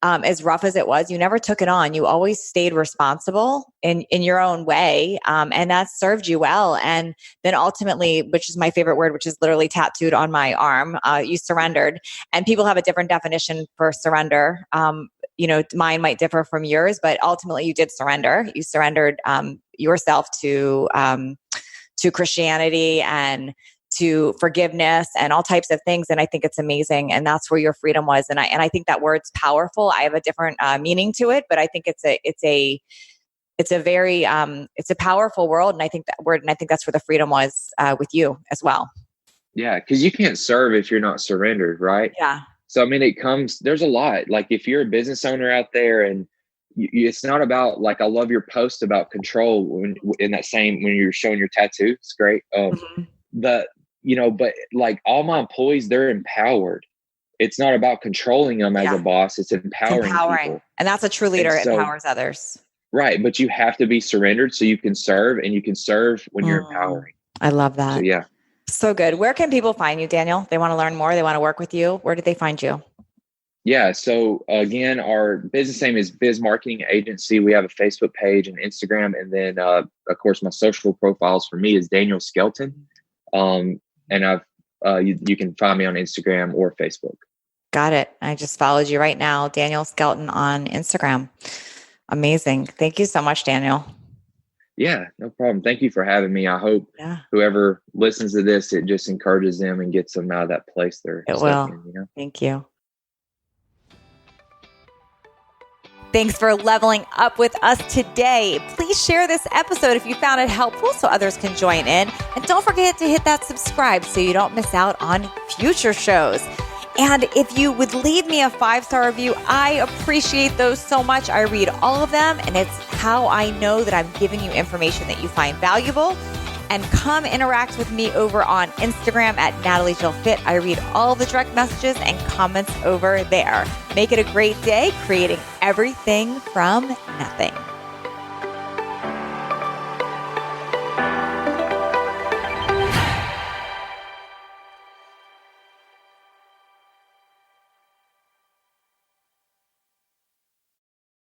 As rough as it was, you never took it on. You always stayed responsible in your own way. And that served you well. And then ultimately, which is my favorite word, which is literally tattooed on my arm, you surrendered. And people have a different definition for surrender. Mine might differ from yours, but ultimately you did surrender. You surrendered yourself to Christianity and to forgiveness and all types of things. And I think it's amazing. And that's where your freedom was. And I think that word's powerful. I have a different meaning to it, but I think it's a very, it's a powerful world. And I think that's where the freedom was with you as well. Yeah. Cause you can't serve if you're not surrendered. Right. Yeah. So, I mean, there's a lot, like if you're a business owner out there and it's not about like, I love your post about control when you're showing your tattoo. It's great. Mhm. But like all my employees, they're empowered. It's not about controlling them as a Yeah. boss. It's It's empowering empowering. people. And that's a true leader. And It so, empowers others. right. But you have to be surrendered so you can serve, and you can serve when you're empowering. I love So that. yeah. So good. Where can people find you, Daniel? They want to learn more. They want to work with you. Where did they find you? Yeah. So again, our business name is Biz Marketing Agency. We have a Facebook page and Instagram. And then, of course, my social profiles for me is Daniel Skelton. And you can find me on Instagram or Facebook. Got it. I just followed you right now. Daniel Skelton on Instagram. Amazing. Thank you so much, Daniel. Yeah, no problem. Thank you for having me. I hope whoever listens to this, it just encourages them and gets them out of that place they're stuck in. Thank you. Thanks for leveling up with us today. Please share this episode if you found it helpful so others can join in. And don't forget to hit that subscribe so you don't miss out on future shows. And if you would leave me a 5-star review, I appreciate those so much. I read all of them, and it's how I know that I'm giving you information that you find valuable. And come interact with me over on Instagram at Natalie Jill Fit. I read all the direct messages and comments over there. Make it a great day, creating everything from nothing.